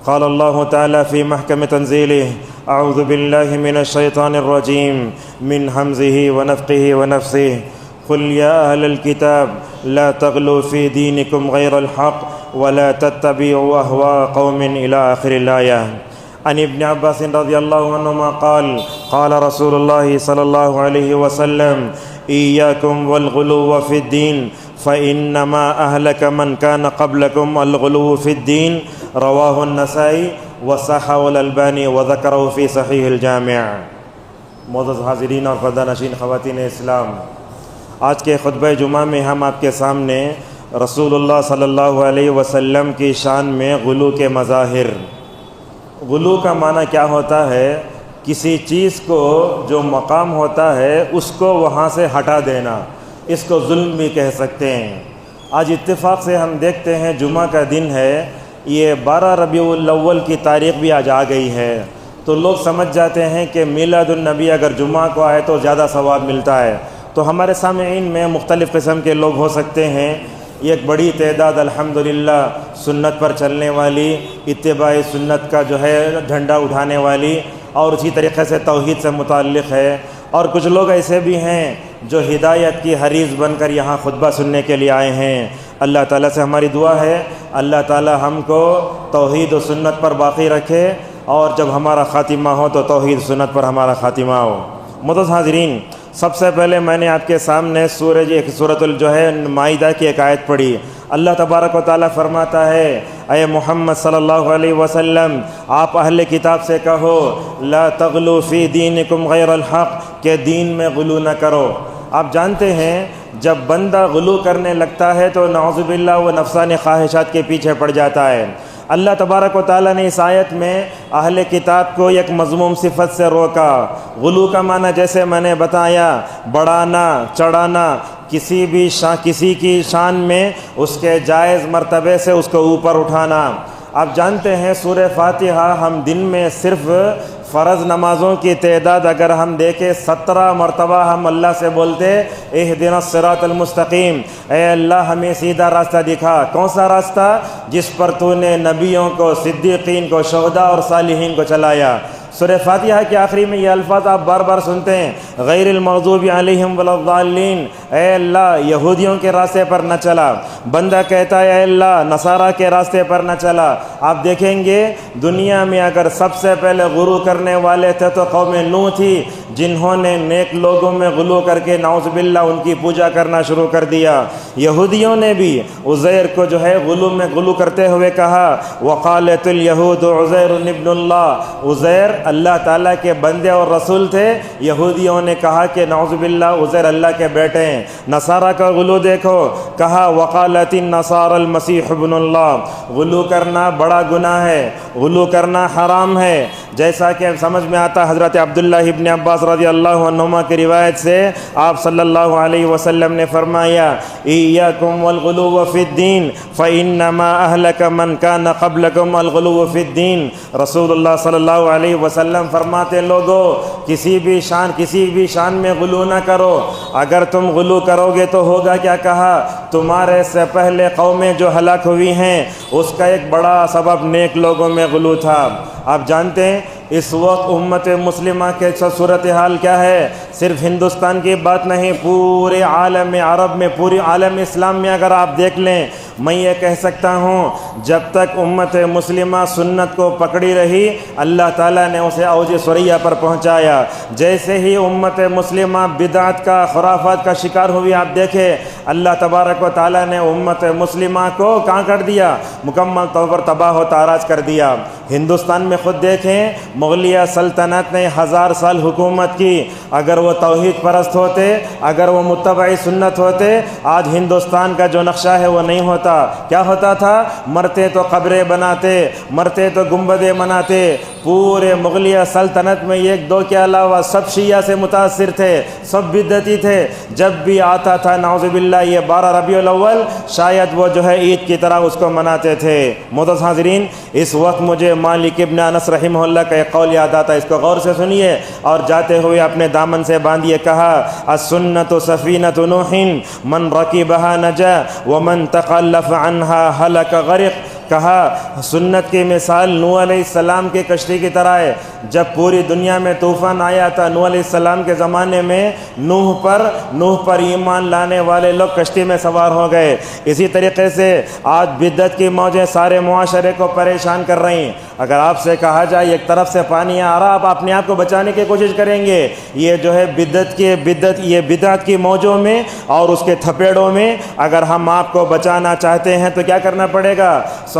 قال الله تعالى في محكم تنزيله: أعوذ بالله من الشيطان الرجيم من همزه ونفخه ونفثه. قل يا أهل الكتاب لا تغلوا في دينكم غير الحق ولا تتبعوا أهواء قوم إلى آخر الآية. عن ابن عباس رضي الله عنهما قال: قال رسول الله صلى الله عليه وسلم: إياكم والغلو في الدين فإنما أهلك من كان قبلكم الغلو في الدين. رواه النسائی وصححہ الالبانی وذکرہ فی صحیح الجامع. معزز حاضرین اور پردہ نشین خواتین اسلام، آج کے خطبہ جمعہ میں ہم آپ کے سامنے رسول اللہ صلی اللہ علیہ وسلم کی شان میں غلو کے مظاہر. غلو کا معنی کیا ہوتا ہے؟ کسی چیز کو جو مقام ہوتا ہے اس کو وہاں سے ہٹا دینا، اس کو ظلم بھی کہہ سکتے ہیں. آج اتفاق سے ہم دیکھتے ہیں جمعہ کا دن ہے، یہ 12 ربیع الاول کی تاریخ بھی آج آ گئی ہے، تو لوگ سمجھ جاتے ہیں کہ میلاد النبی اگر جمعہ کو آئے تو زیادہ ثواب ملتا ہے. تو ہمارے سامعین میں مختلف قسم کے لوگ ہو سکتے ہیں. یہ ایک بڑی تعداد الحمدللہ سنت پر چلنے والی، اتباع سنت کا جو ہے جھنڈا اٹھانے والی، اور اسی طریقے سے توحید سے متعلق ہے. اور کچھ لوگ ایسے بھی ہیں جو ہدایت کی حریص بن کر یہاں خطبہ سننے کے لیے آئے ہیں. اللہ تعالیٰ سے ہماری دعا ہے اللہ تعالیٰ ہم کو توحید و سنت پر باقی رکھے، اور جب ہمارا خاتمہ ہو تو توحید سنت پر ہمارا خاتمہ ہو. معزز حاضرین، سب سے پہلے میں نے آپ کے سامنے سورۃ مائدہ کی ایک آیت پڑھی. اللہ تبارک و تعالیٰ فرماتا ہے: اے محمد صلی اللہ علیہ وسلم، آپ اہل کتاب سے کہو لا تغلو فی دینکم غیر الحق، کہ دین میں غلو نہ کرو. آپ جانتے ہیں جب بندہ غلو کرنے لگتا ہے تو نعوذ باللہ وہ نفسانی خواہشات کے پیچھے پڑ جاتا ہے. اللہ تبارک و تعالیٰ نے اس آیت میں اہل کتاب کو ایک مذموم صفت سے روکا. غلو کا معنی جیسے میں نے بتایا بڑھانا، چڑھانا، کسی کی شان میں اس کے جائز مرتبے سے اس کو اوپر اٹھانا. آپ جانتے ہیں سورہ فاتحہ ہم دن میں صرف فرض نمازوں کی تعداد اگر ہم دیکھیں 17 مرتبہ ہم اللہ سے بولتے اہدنا الصراط المستقیم، اے اللہ ہمیں سیدھا راستہ دکھا. کون سا راستہ؟ جس پر تو نے نبیوں کو، صدیقین کو، شہداء اور صالحین کو چلایا. سورہ فاتحہ کے آخری میں یہ الفاظ آپ بار بار سنتے ہیں: غیر المغضوب علیہم ولا الضالین. اے اللہ یہودیوں کے راستے پر نہ چلا. بندہ کہتا ہے اے اللہ نصارہ کے راستے پر نہ چلا. آپ دیکھیں گے دنیا میں اگر سب سے پہلے غلو کرنے والے تھے تو قوم نوح تھی، جنہوں نے نیک لوگوں میں غلو کر کے نعوذ باللہ ان کی پوجا کرنا شروع کر دیا. یہودیوں نے بھی عزیر کو جو ہے غلو کرتے ہوئے کہا: وقالت الیہود عزیر ابن اللہ، عزیر اللہ تعالیٰ کے بندے اور رسول تھے. یہودیوں نے کہا کہ نعوذ باللہ عزیر اللہ کے بیٹے ہیں. نصارہ کا غلو دیکھو، کہا وقالت النصارى المسیح ابن اللہ. غلو کرنا بڑا گناہ ہے، غلو کرنا حرام ہے. جیسا کہ سمجھ میں آتا حضرت عبداللہ ابن عباس رضی اللہ عنہما کی روایت سے آپ صلی اللہ علیہ وسلم نے فرمایا: ایاکم والغلو فی الدین فانما اہلک من کان قبلکم الغلو فی الدین. رسول اللہ صلی اللہ علیہ وسلم فرماتے لوگو کسی بھی شان میں غلو نہ کرو. اگر تم غلو کرو گے تو ہوگا کیا؟ کہا تمہارے سے پہلے قومیں جو ہلاک ہوئی ہیں اس کا ایک بڑا سبب نیک لوگوں میں غلو تھا. آپ جانتے ہیں اس وقت امت مسلمہ کے صورتحال کیا ہے؟ صرف ہندوستان کی بات نہیں، پورے عالم عرب میں، پوری عالم اسلام میں اگر آپ دیکھ لیں، میں یہ کہہ سکتا ہوں جب تک امت مسلمہ سنت کو پکڑی رہی اللہ تعالیٰ نے اسے اوج ثریا پر پہنچایا. جیسے ہی امت مسلمہ بدعت کا، خرافات کا شکار ہوئی، آپ دیکھیں اللہ تبارک و تعالیٰ نے امت مسلمہ کو کہاں کر دیا؟ مکمل طور پر تباہ و تاراج کر دیا. ہندوستان میں خود دیکھیں مغلیہ سلطنت نے 1000 سال حکومت کی. اگر وہ توحید پرست ہوتے، اگر وہ متبع سنت ہوتے، آج ہندوستان کا جو نقشہ ہے وہ نہیں ہوتا. کیا ہوتا تھا؟ مرتے تو قبریں بناتے، مرتے تو گنبدیں بناتے. پورے مغلیہ سلطنت میں ایک دو کے علاوہ سب شیعہ سے متاثر تھے، سب بدعتی تھے. جب بھی آتا تھا نعوذ باللہ یہ 12 ربیع الاول، شاید وہ جو ہے عید کی طرح اس کو مناتے تھے. معزز حاضرین، اس وقت مجھے مالک ابن انس رحمہ اللہ کا ایک قول یاد آتا ہے، اس کو غور سے سنیے اور جاتے ہوئے اپنے دامن سے باندھیے. کہا السنت سفینۃ نوح من رکبها نجا ومن تخلف عنها هلك غرق. کہا سنت کی مثال نوح علیہ السلام کی کشتی کی طرح ہے۔ جب پوری دنیا میں طوفان آیا تھا نوح علیہ السلام کے زمانے میں نوح پر ایمان لانے والے لوگ کشتی میں سوار ہو گئے۔ اسی طریقے سے آج بدعت کی موجیں سارے معاشرے کو پریشان کر رہی ہیں۔ اگر آپ سے کہا جائے ایک طرف سے پانی آ رہا، آپ اپنے آپ کو بچانے کی کوشش کریں گے، یہ جو ہے بدعت کی موجوں میں اور اس کے تھپیڑوں میں اگر ہم آپ کو بچانا چاہتے ہیں تو کیا کرنا پڑے گا؟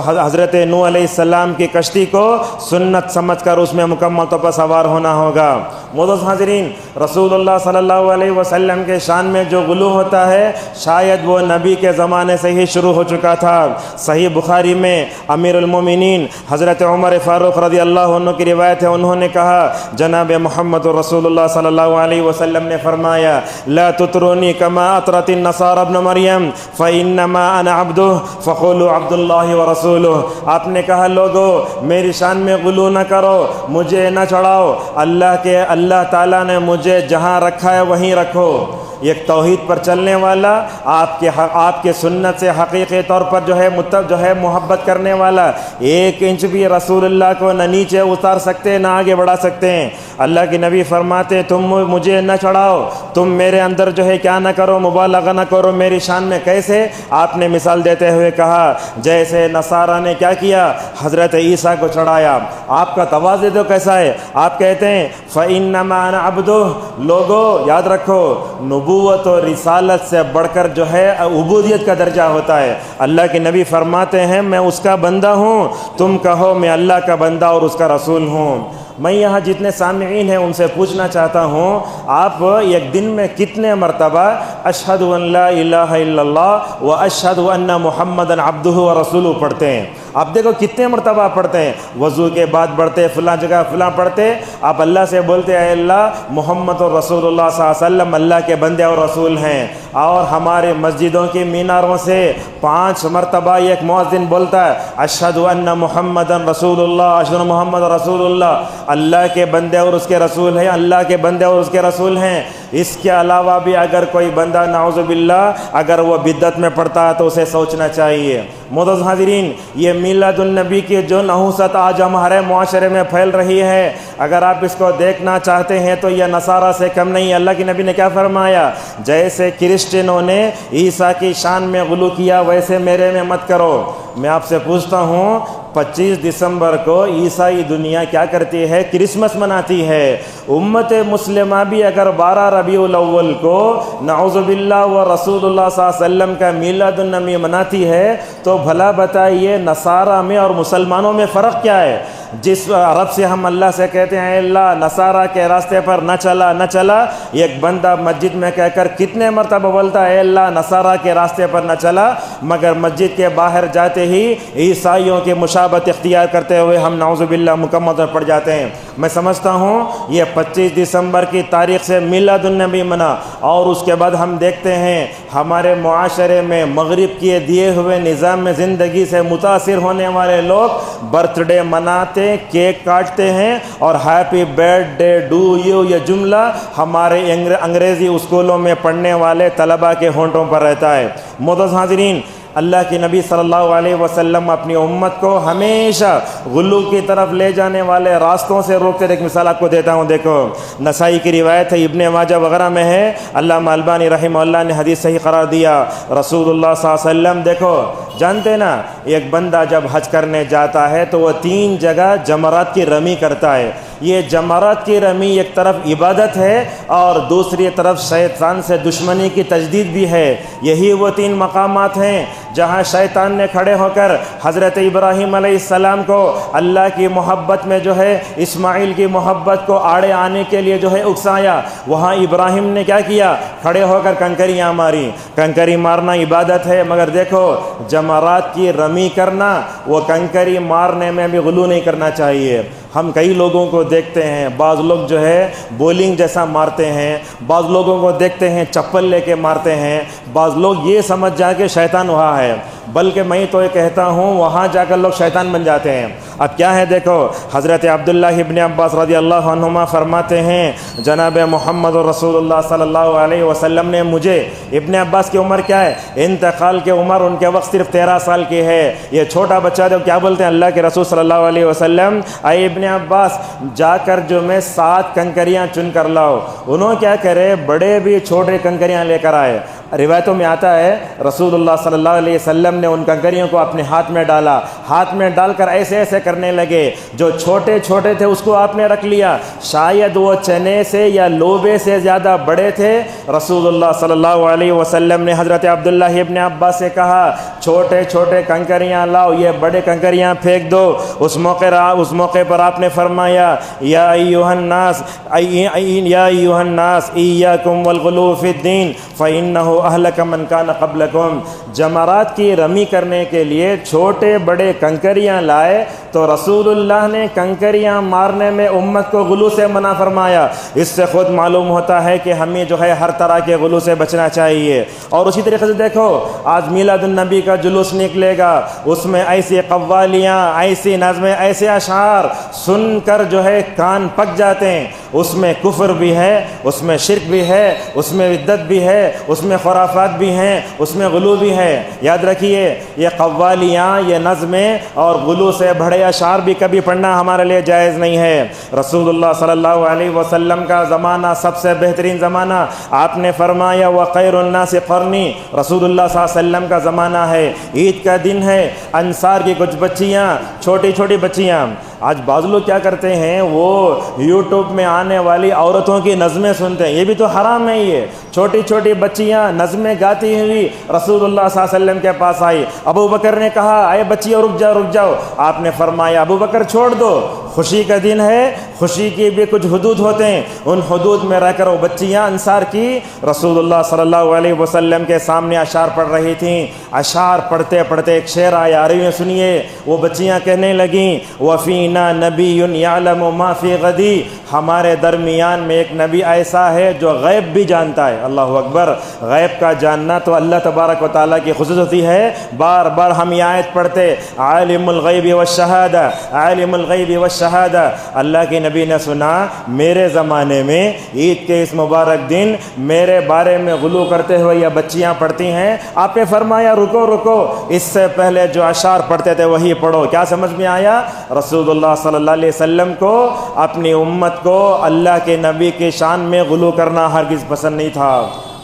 حضرت نوح علیہ السلام کی کشتی کو سنت سمجھ کر اس میں مکمل طور پر سوار ہونا ہوگا۔ معزز حاضرین، رسول اللہ صلی اللہ علیہ وسلم کے شان میں جو غلو ہوتا ہے شاید وہ نبی کے زمانے سے ہی شروع ہو چکا تھا۔ صحیح بخاری میں امیر المومنین حضرت عمر فاروق رضی اللہ عنہ کی روایت ہے، انہوں نے کہا جناب محمد رسول اللہ صلی اللہ علیہ وسلم نے فرمایا لا تطرونی کما اطرت النصارى ابن مریم فانما انا عبدہ فقولوا عبد اللہ ورسولہ۔ آپ نے کہا لوگو میری شان میں غلو نہ کرو، مجھے نہ چڑھاؤ، اللہ تعالیٰ نے مجھے جہاں رکھا ہے وہیں رکھو۔ ایک توحید پر چلنے والا، آپ کے سنت سے حقیقی طور پر جو ہے محبت کرنے والا، ایک انچ بھی رسول اللہ کو نہ نیچے اتار سکتے نہ آگے بڑھا سکتے ہیں۔ اللہ کے نبی فرماتے تم مجھے نہ چڑھاؤ، تم میرے اندر جو ہے کیا نہ کرو، مبالغہ نہ کرو میری شان میں۔ کیسے؟ آپ نے مثال دیتے ہوئے کہا جیسے نصارہ نے کیا کیا، حضرت عیسیٰ کو چڑھایا۔ آپ کا تواضع تو کیسا ہے؟ آپ کہتے ہیں فَإِنَّمَا أَنَا عَبْدُهُ۔ لوگو یاد رکھو نبوت اور رسالت سے بڑھ کر جو ہے عبودیت کا درجہ ہوتا ہے۔ اللہ کے نبی فرماتے ہیں میں اس کا بندہ ہوں، تم کہو میں اللہ کا بندہ اور اس کا رسول ہوں۔ میں یہاں جتنے سامعین ہیں ان سے پوچھنا چاہتا ہوں آپ ایک دن میں کتنے مرتبہ اشہد ان لا الہ الا اللہ و اشہد ان محمدًا عبدہ و رسولہ پڑھتے ہیں؟ آپ دیکھو کتنے مرتبہ پڑھتے ہیں، وضو کے بعد پڑھتے، فلاں جگہ فلاں پڑھتے، آپ اللہ سے بولتے اے اللہ محمد رسول اللہ صلی اللہ علیہ وسلم اللہ کے بندے اور رسول ہیں۔ اور ہمارے مسجدوں کی میناروں سے 5 مرتبہ ایک مؤذن بولتا ہے اشہد ان محمدًا رسول اللہ، اشہد ان محمد رسول اللہ، اللہ کے بندے اور اس کے رسول ہیں، اللہ کے بندے اور اس کے رسول ہیں۔ اس کے علاوہ بھی اگر کوئی بندہ نعوذ باللہ اگر وہ بدعت میں پڑتا ہے تو اسے سوچنا چاہیے۔ معزز حاضرین، یہ میلاد النبی کی جو نحوست آج ہمارے معاشرے میں پھیل رہی ہے، اگر آپ اس کو دیکھنا چاہتے ہیں تو یہ نصارہ سے کم نہیں۔ اللہ کے نبی نے کیا فرمایا؟ جیسے کرسچنوں نے عیسیٰ کی شان میں غلو کیا ویسے میرے میں مت کرو۔ میں آپ سے پوچھتا ہوں 25 دسمبر کو عیسائی دنیا کیا کرتی ہے؟ کرسمس مناتی ہے۔ امت مسلمہ بھی اگر 12 ربیع الاول کو نعوذ باللہ و رسول اللہ صلی اللہ علیہ وسلم کا میلاد النبی مناتی ہے تو بھلا بتائیے نصارہ میں اور مسلمانوں میں فرق کیا ہے؟ جس رب سے ہم اللہ سے کہتے ہیں اللہ نصارہ کے راستے پر نہ چلا، ایک بندہ مسجد میں کہہ کر کتنے مرتبہ بولتا ہے اللہ نصارہ کے راستے پر نہ چلا، مگر مسجد کے باہر جاتے ہی عیسائیوں کی مشابہت اختیار کرتے ہوئے ہم نعوذ باللہ مکمل طور پڑ جاتے ہیں۔ میں سمجھتا ہوں یہ 25 دسمبر کی تاریخ سے میلاد النبی منا، اور اس کے بعد ہم دیکھتے ہیں ہمارے معاشرے میں مغرب کے دیے ہوئے نظام میں زندگی سے متاثر ہونے والے لوگ برتھ ڈے مناتے، کیک کاٹتے ہیں اور happy birth day do you یہ جملہ ہمارے انگریزی اسکولوں میں پڑھنے والے طلباء کے ہونٹوں پر رہتا ہے۔ معزز حاضرین، اللہ کے نبی صلی اللہ علیہ وسلم اپنی امت کو ہمیشہ غلو کی طرف لے جانے والے راستوں سے روکتے۔ ایک مثال آپ کو دیتا ہوں، دیکھو نسائی کی روایت ہے، ابن ماجہ وغیرہ میں ہے، علامہ البانی رحمہ اللہ نے حدیث صحیح قرار دیا۔ رسول اللہ صلی اللہ علیہ وسلم دیکھو جانتے نا ایک بندہ جب حج کرنے جاتا ہے تو وہ 3 جگہ جمرات کی رمی کرتا ہے۔ یہ جمرات کی رمی ایک طرف عبادت ہے اور دوسری طرف شیطان سے دشمنی کی تجدید بھی ہے۔ یہی وہ 3 مقامات ہیں جہاں شیطان نے کھڑے ہو کر حضرت ابراہیم علیہ السلام کو اللہ کی محبت میں جو ہے اسماعیل کی محبت کو آڑے آنے کے لیے جو ہے اکسایا۔ وہاں ابراہیم نے کیا کیا؟ کھڑے ہو کر کنکریاں ماری۔ کنکری مارنا عبادت ہے، مگر دیکھو جمرات کی رمی کرنا، وہ کنکری مارنے میں بھی غلو نہیں کرنا چاہیے۔ ہم کئی لوگوں کو دیکھتے ہیں، بعض لوگ جو ہے بولنگ جیسا مارتے ہیں، بعض لوگوں کو دیکھتے ہیں چپل لے کے مارتے ہیں، بعض لوگ یہ سمجھ جا کہ شیطان وہاں ہے۔ ہے، بلکہ میں تو یہ کہتا ہوں وہاں جا کر لوگ شیطان بن جاتے ہیں۔ اب کیا ہے دیکھو، حضرت عبداللہ ابن عباس رضی اللہ عنہما فرماتے ہیں جناب محمد رسول اللہ صلی اللہ علیہ وسلم نے مجھے، ابن عباس کی عمر کیا ہے؟ انتقال کی عمر ان کے وقت صرف 13 سال کی ہے۔ یہ چھوٹا بچہ جو کیا بولتے ہیں اللہ کے رسول صلی اللہ علیہ وسلم، اے ابن عباس جا کر جو میں 7 کنکریاں چن کر لاؤ۔ انہوں کیا کرے، بڑے بھی چھوٹے کنکریاں لے کر آئے۔ روایتوں میں آتا ہے رسول اللہ صلی اللہ علیہ وسلم نے ان کنکریوں کو اپنے ہاتھ میں ڈالا، ہاتھ میں ڈال کر ایسے ایسے کرنے لگے، جو چھوٹے چھوٹے تھے اس کو آپ نے رکھ لیا، شاید وہ چنے سے یا لوبے سے زیادہ بڑے تھے۔ رسول اللہ صلی اللہ علیہ وسلم نے حضرت عبداللہ ابن عباس سے کہا چھوٹے چھوٹے کنکریاں لاؤ، یہ بڑے کنکریاں پھینک دو۔ اس موقع پر آپ نے فرمایا یا ایھا الناس ایاکم والغلو فی الدین فإنہ اہلک من کان قبلکم۔ جمرات کی رمی کرنے کے لیے چھوٹے بڑے کنکریاں لائے تو رسول اللہ نے کنکریاں مارنے میں امت کو غلو سے منع فرمایا۔ اس سے خود معلوم ہوتا ہے کہ ہمیں جو ہے ہر طرح کے غلو سے بچنا چاہیے۔ اور اسی طریقے سے دیکھو آج میلاد النبی کا جلوس نکلے گا، اس میں ایسی قوالیاں، ایسی نظمیں، ایسے اشعار سن کر جو ہے کان پک جاتے ہیں۔ اس میں کفر بھی ہے، اس میں شرک بھی ہے، اس میں بدعت بھی ہے، اس میں خرافات بھی ہیں، اس میں غلو بھی ہے۔ یاد رکھیے یہ قوالیاں، یہ نظمیں اور غلو سے بڑے اشعار بھی کبھی پڑھنا ہمارے لیے جائز نہیں ہے۔ رسول اللہ صلی اللہ علیہ وسلم کا زمانہ سب سے بہترین زمانہ، آپ نے فرمایا وخیر الناس قرنی، رسول اللہ صلی اللہ علیہ وسلم کا زمانہ ہے۔ عید کا دن ہے، انصار کی کچھ بچیاں، چھوٹی چھوٹی بچیاں، آج بعض لوگ کیا کرتے ہیں وہ یوٹیوب میں آنے والی عورتوں کی نظمیں سنتے ہیں، یہ بھی تو حرام ہے۔ یہ چھوٹی چھوٹی بچیاں نظمیں گاتی ہوئی رسول اللہ صلی اللہ علیہ وسلم کے پاس آئی۔ ابو بکر نے کہا اے بچیوں رک جاؤ رک جاؤ، آپ نے فرمایا ابو بکر چھوڑ دو، خوشی کا دن ہے، خوشی کی بھی کچھ حدود ہوتے ہیں، ان حدود میں رہ کر وہ بچیاں انصار کی رسول اللہ صلی اللہ علیہ وسلم کے سامنے اشعار پڑھ رہی تھیں۔ اشعار پڑھتے پڑھتے ایک شعر آیا، عربی میں سنیے، وہ بچیاں کہنے لگیں وفینا نبی یعلم ما فی غدی، ہمارے درمیان میں ایک نبی ایسا ہے جو غیب بھی جانتا ہے۔ اللہ اکبر، غیب کا جاننا تو اللہ تبارک و تعالیٰ کی خصوصیت ہوتی ہے۔ بار بار ہم یہ آیت پڑھتے عالم الغیب والشہادہ، عالم الغیب والشہادہ۔ اللہ کے نبی نے سنا میرے زمانے میں عید کے اس مبارک دن میرے بارے میں غلو کرتے ہوئے یہ بچیاں پڑھتی ہیں، آپ نے فرمایا رکو رکو، اس سے پہلے جو اشعار پڑھتے تھے وہی پڑھو۔ کیا سمجھ میں آیا؟ رسول اللہ صلی اللہ علیہ وسلم کو اپنی امت کو اللہ کے نبی کی شان میں غلو کرنا ہرگز پسند نہیں تھا۔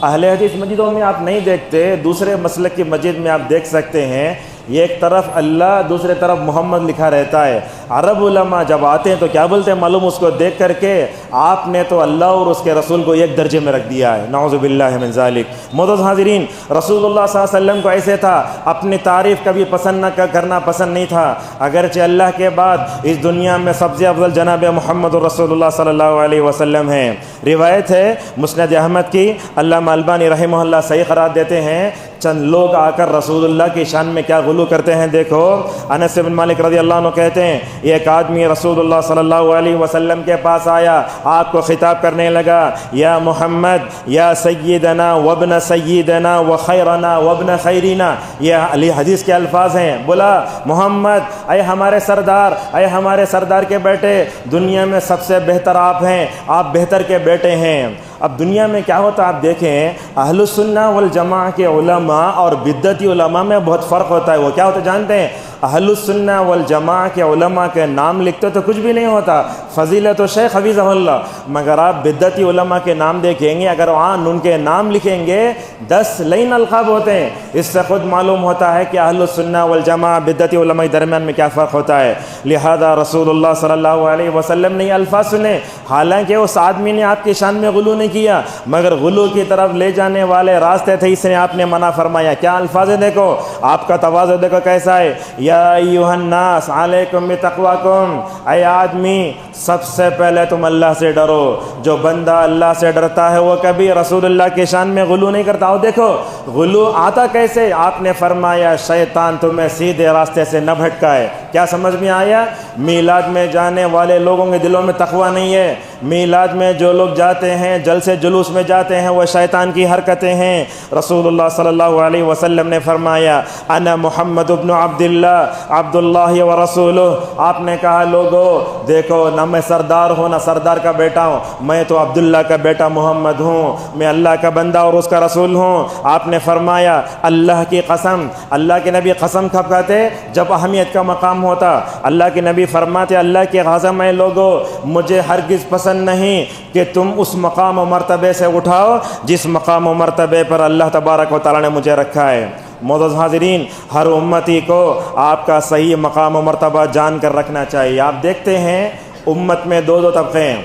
اہل حدیث مسجدوں میں آپ نہیں دیکھتے، دوسرے مسلک کی مسجد میں آپ دیکھ سکتے ہیں، یہ ایک طرف اللہ دوسرے طرف محمد لکھا رہتا ہے۔ عرب علماء جب آتے ہیں تو کیا بولتے ہیں معلوم؟ اس کو دیکھ کر کے آپ نے تو اللہ اور اس کے رسول کو ایک درجے میں رکھ دیا ہے، نعوذ باللہ من ذالک۔ معزز حاضرین، رسول اللہ صلی اللہ علیہ وسلم کو ایسے تھا، اپنی تعریف کبھی پسند نہ کرنا پسند نہیں تھا، اگرچہ اللہ کے بعد اس دنیا میں سب سے افضل جناب محمد رسول اللہ صلی اللہ علیہ وسلم ہیں۔ روایت ہے مسند احمد کی، علامہ البانی رحمہ اللہ صحیح قرار دیتے ہیں، چند لوگ آ کر رسول اللہ کی شان میں کیا غلو کرتے ہیں دیکھو۔ انس بن مالک رضی اللہ عنہ کہتے ہیں ایک آدمی رسول اللہ صلی اللہ علیہ وسلم کے پاس آیا، آپ کو خطاب کرنے لگا یا محمد یا سیدنا وابن سیدنا وخیرنا وابن خیرنا، یہ علی حدیث کے الفاظ ہیں۔ بولا محمد اے ہمارے سردار، اے ہمارے سردار کے بیٹے، دنیا میں سب سے بہتر آپ ہیں، آپ بہتر کے بیٹے ہیں۔ اب دنیا میں کیا ہوتا ہے آپ دیکھیں، اہل السنہ والجماعہ کے علماء اور بدعتی علماء میں بہت فرق ہوتا ہے۔ وہ کیا ہوتا جانتے ہیں؟ اہل السنہ والجماعہ کے علماء کے نام لکھتے تو کچھ بھی نہیں ہوتا، فضیلت و شیخ حفظہ اللہ، مگر آپ بدعتی علماء کے نام دیکھیں گے، اگر وہاں ان کے نام لکھیں گے 10 لین القاب ہوتے ہیں۔ اس سے خود معلوم ہوتا ہے کہ اہل السنہ والجماعہ بدعتی علماء کے درمیان میں کیا فرق ہوتا ہے۔ لہذا رسول اللہ صلی اللہ علیہ وسلم نے یہ الفاظ سنے، حالانکہ اس آدمی نے آپ کی شان میں غلو نہیں کیا، مگر غلو کی طرف لے جانے والے راستے تھے، اس نے آپ نے منع فرمایا۔ کیا الفاظ دیکھو، آپ کا تواضع دیکھو کیسا ہے، یا ایھا الناس علیکم بتقواکم، اے آدمی سب سے پہلے تم اللہ سے ڈرو۔ جو بندہ اللہ سے ڈرتا ہے وہ کبھی رسول اللہ کی شان میں غلو نہیں کرتا۔ اور دیکھو غلو آتا کیسے، آپ نے فرمایا شیطان تمہیں سیدھے راستے سے نہ بھٹکائے۔ کیا سمجھ میں آیا؟ میلاد میں جانے والے لوگوں کے دلوں میں تقویٰ نہیں ہے، میلاد میں جو لوگ جاتے ہیں، جلسے جلوس میں جاتے ہیں، وہ شیطان کی حرکتیں ہیں۔ رسول اللہ صلی اللہ علیہ وسلم نے فرمایا انا محمد ابن عبد اللہ و رسولہ۔ آپ نے کہا لوگو دیکھو، نہ میں سردار ہوں، نہ سردار کا بیٹا ہوں، میں تو عبداللہ کا بیٹا محمد ہوں، میں اللہ کا بندہ اور اس کا رسول ہوں۔ آپ نے فرمایا اللہ کی قسم، اللہ کے نبی قسم کب کھاتے؟ جب اہمیت کا مقام ہوتا۔ اللہ کے نبی فرماتے اللہ کی قسم ہے لوگو، مجھے ہرگز پسند نہیں کہ تم اس مقام و مرتبے سے اٹھاؤ جس مقام و مرتبے پر اللہ تبارک و تعالی نے مجھے رکھا ہے۔ معزز حاضرین، ہر امتی کو آپ کا صحیح مقام و مرتبہ جان کر رکھنا چاہیے۔ آپ دیکھتے ہیں امت میں دو طبقے ہیں۔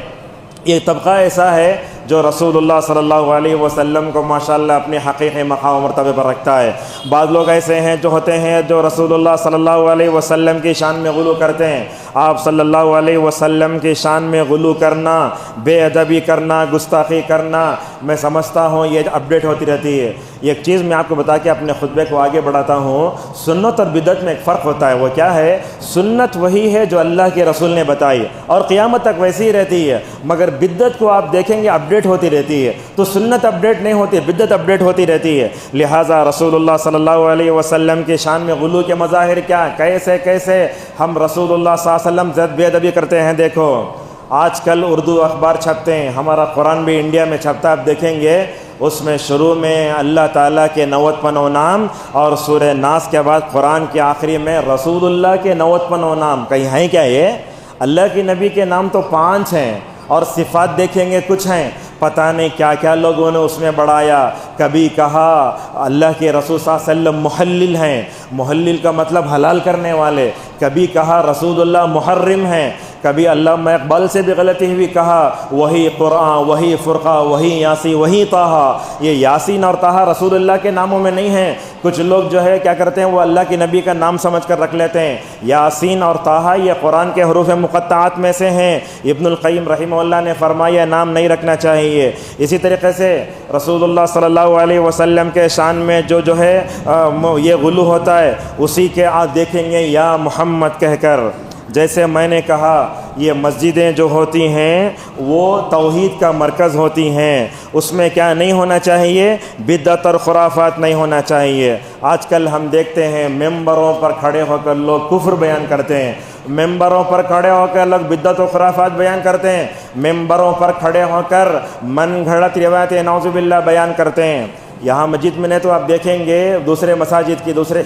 یہ طبقہ ایسا ہے جو رسول اللہ صلی اللہ علیہ وسلم کو ماشاءاللہ اپنے حقیقی مقام و مرتبے پر رکھتا ہے۔ بعض لوگ ایسے ہیں جو ہوتے ہیں جو رسول اللہ صلی اللہ علیہ وسلم کی شان میں غلو کرتے ہیں۔ آپ صلی اللہ علیہ وسلم کی شان میں غلو کرنا، بے ادبی کرنا، گستاخی کرنا، میں سمجھتا ہوں یہ اپڈیٹ ہوتی رہتی ہے۔ ایک چیز میں آپ کو بتا کے اپنے خطبے کو آگے بڑھاتا ہوں، سنت اور بدعت میں ایک فرق ہوتا ہے۔ وہ کیا ہے؟ سنت وہی ہے جو اللہ کے رسول نے بتائی اور قیامت تک ویسی ہی رہتی ہے، مگر بدعت کو آپ دیکھیں گے اپڈیٹ ہوتی رہتی ہے۔ تو سنت اپڈیٹ نہیں ہوتی، بدعت اپڈیٹ ہوتی رہتی ہے۔ لہٰذا رسول اللہ صلی اللہ علیہ وسلم کی شان میں غلو کے مظاہر کیا، کیسے ہم رسول اللہ صلی اللہ علیہ وسلم زد بے ادبی کرتے ہیں۔ دیکھو آج کل اردو اخبار چھپتے ہیں، ہمارا قرآن بھی انڈیا میں چھپتا ہے، آپ دیکھیں گے اس میں شروع میں اللہ تعالیٰ کے 99 نام اور سورہ ناس کے بعد قرآن کے آخری میں رسول اللہ کے 99 نام۔ کہیں ہیں کیا یہ؟ اللہ کے نبی کے نام تو 5 ہیں اور صفات دیکھیں گے کچھ ہیں، پتہ نہیں کیا کیا لوگوں نے اس میں بڑھایا۔ کبھی کہا اللہ کے رسول صلی اللہ علیہ وسلم محلل ہیں، محلل کا مطلب حلال کرنے والے، کبھی کہا رسول اللہ محرم ہیں، کبھی علامہ اقبال سے بھی غلطی ہوئی، کہا وہی قرآن، وہی فرقہ، وہی یاسین، وہی طٰہٰ۔ یہ یاسین اور طٰہٰ رسول اللہ کے ناموں میں نہیں ہیں۔ کچھ لوگ جو ہے کیا کرتے ہیں، وہ اللہ کے نبی کا نام سمجھ کر رکھ لیتے ہیں۔ یاسین اور طٰہٰ یہ قرآن کے حروف مقطعات میں سے ہیں۔ ابن القیم رحمہ اللہ نے فرمایا نام نہیں رکھنا چاہیے۔ اسی طریقے سے رسول اللہ صلی اللہ علیہ وسلم کے شان میں جو ہے یہ غلو ہوتا ہے، اسی کے آپ دیکھیں گے یا محمد کہہ کر۔ جیسے میں نے کہا یہ مسجدیں جو ہوتی ہیں وہ توحید کا مرکز ہوتی ہیں، اس میں کیا نہیں ہونا چاہیے؟ بدعت اور خرافات نہیں ہونا چاہیے۔ آج کل ہم دیکھتے ہیں ممبروں پر کھڑے ہو کر لوگ کفر بیان کرتے ہیں، ممبروں پر کھڑے ہو کر لوگ بدعت و خرافات بیان کرتے ہیں، ممبروں پر کھڑے ہو کر من گھڑت روایت نعوذ باللہ بیان کرتے ہیں۔ یہاں مسجد میں نہیں تو آپ دیکھیں گے دوسرے مساجد کی، دوسرے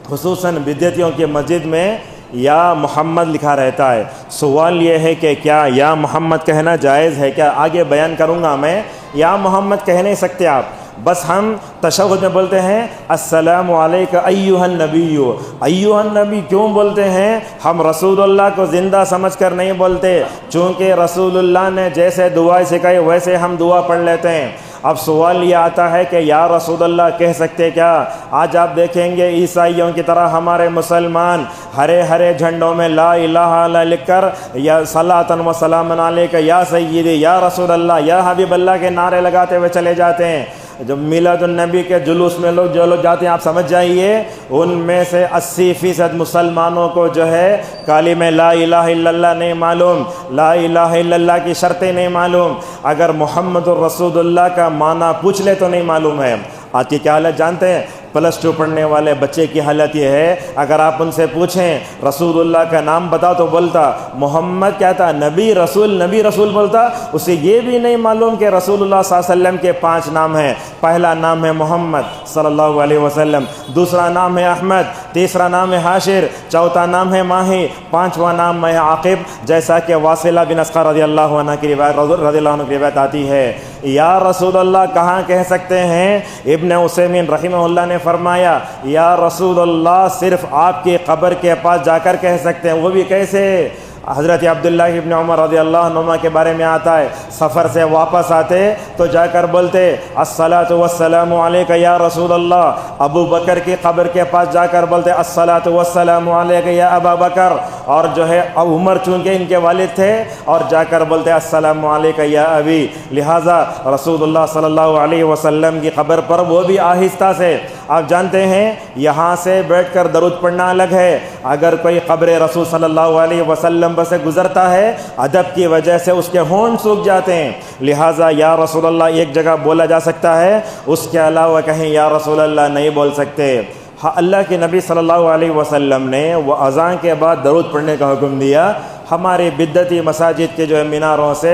خصوصاً بدعتیوں کی مسجد میں یا محمد لکھا رہتا ہے۔ سوال یہ ہے کہ کیا یا محمد کہنا جائز ہے؟ کیا آگے بیان کروں گا میں، یا محمد کہہ نہیں سکتے آپ، بس ہم تشہد میں بولتے ہیں السلام علیک ایھا النبی۔ ایھا النبی کیوں بولتے ہیں؟ ہم رسول اللہ کو زندہ سمجھ کر نہیں بولتے، چونکہ رسول اللہ نے جیسے دعائیں سکھائی ویسے ہم دعا پڑھ لیتے ہیں۔ اب سوال یہ آتا ہے کہ یا رسول اللہ کہہ سکتے کیا؟ آج آپ دیکھیں گے عیسائیوں کی طرح ہمارے مسلمان ہرے ہرے جھنڈوں میں لا الہ الا اللہ لکھ کر یا صلاۃ و سلام علیک یا سیدی یا رسول اللہ یا حبیب اللہ کے نعرے لگاتے ہوئے چلے جاتے ہیں۔ جب میلاد النبی کے جلوس میں جو لوگ جاتے ہیں آپ سمجھ جائیے ان میں سے 80% مسلمانوں کو جو ہے کلمہ لا الہ الا اللہ نہیں معلوم، لا الہ الا اللہ کی شرطیں نہیں معلوم، اگر محمد الرسول اللہ کا معنی پوچھ لے تو نہیں معلوم ہے۔ آج کی کیا حالت جانتے ہیں؟ +2 پڑھنے والے بچے کی حالت یہ ہے، اگر آپ ان سے پوچھیں رسول اللہ کا نام بتا تو بولتا محمد کیا تھا، نبی رسول بولتا، اسے یہ بھی نہیں معلوم کہ رسول اللہ صلی اللہ علیہ وسلم کے 5 نام ہیں۔ پہلا نام ہے محمد صلی اللہ علیہ وسلم، دوسرا نام ہے احمد، تیسرا نام ہے حاشر، چوتھا نام ہے ماہی، 5واں نام ہے عاقب، جیسا کہ واصلہ بن اسقر رضی اللہ عنہ کی روایت آتی ہے۔ یا رسول اللہ کہاں کہہ سکتے ہیں؟ ابن عثیمین رحمہ اللہ نے فرمایا یا رسول اللہ صرف آپ کی قبر کے پاس جا کر کہہ سکتے ہیں، وہ بھی کیسے؟ حضرت عبداللہ ابن عمر رضی اللہ عنہما کے بارے میں آتا ہے، سفر سے واپس آتے تو جا کر بولتے الصلاۃ والسلام علیک یا رسول اللہ، ابو بکر کی قبر کے پاس جا کر بولتے الصلاۃ والسلام علیک یا ابا بکر، اور جو ہے عمر چونکہ ان کے والد تھے اور جا کر بولتے السلام علیک یا ابی۔ لہٰذا رسول اللہ صلی اللہ علیہ وسلم کی قبر پر وہ بھی آہستہ سے آپ جانتے ہیں یہاں سے بیٹھ کر درود پڑھنا الگ ہے، اگر کوئی قبر رسول صلی اللہ علیہ وسلم پر سے گزرتا ہے ادب کی وجہ سے اس کے ہونٹ سوکھ جاتے ہیں، لہٰذا یا رسول اللہ ایک جگہ بولا جا سکتا ہے، اس کے علاوہ کہیں یا رسول اللہ نہیں بول سکتے۔ ہاں اللہ کے نبی صلی اللہ علیہ وسلم نے وہ اذان کے بعد درود پڑھنے کا حکم دیا۔ ہمارے بدعتی مساجد کے جو ہے میناروں سے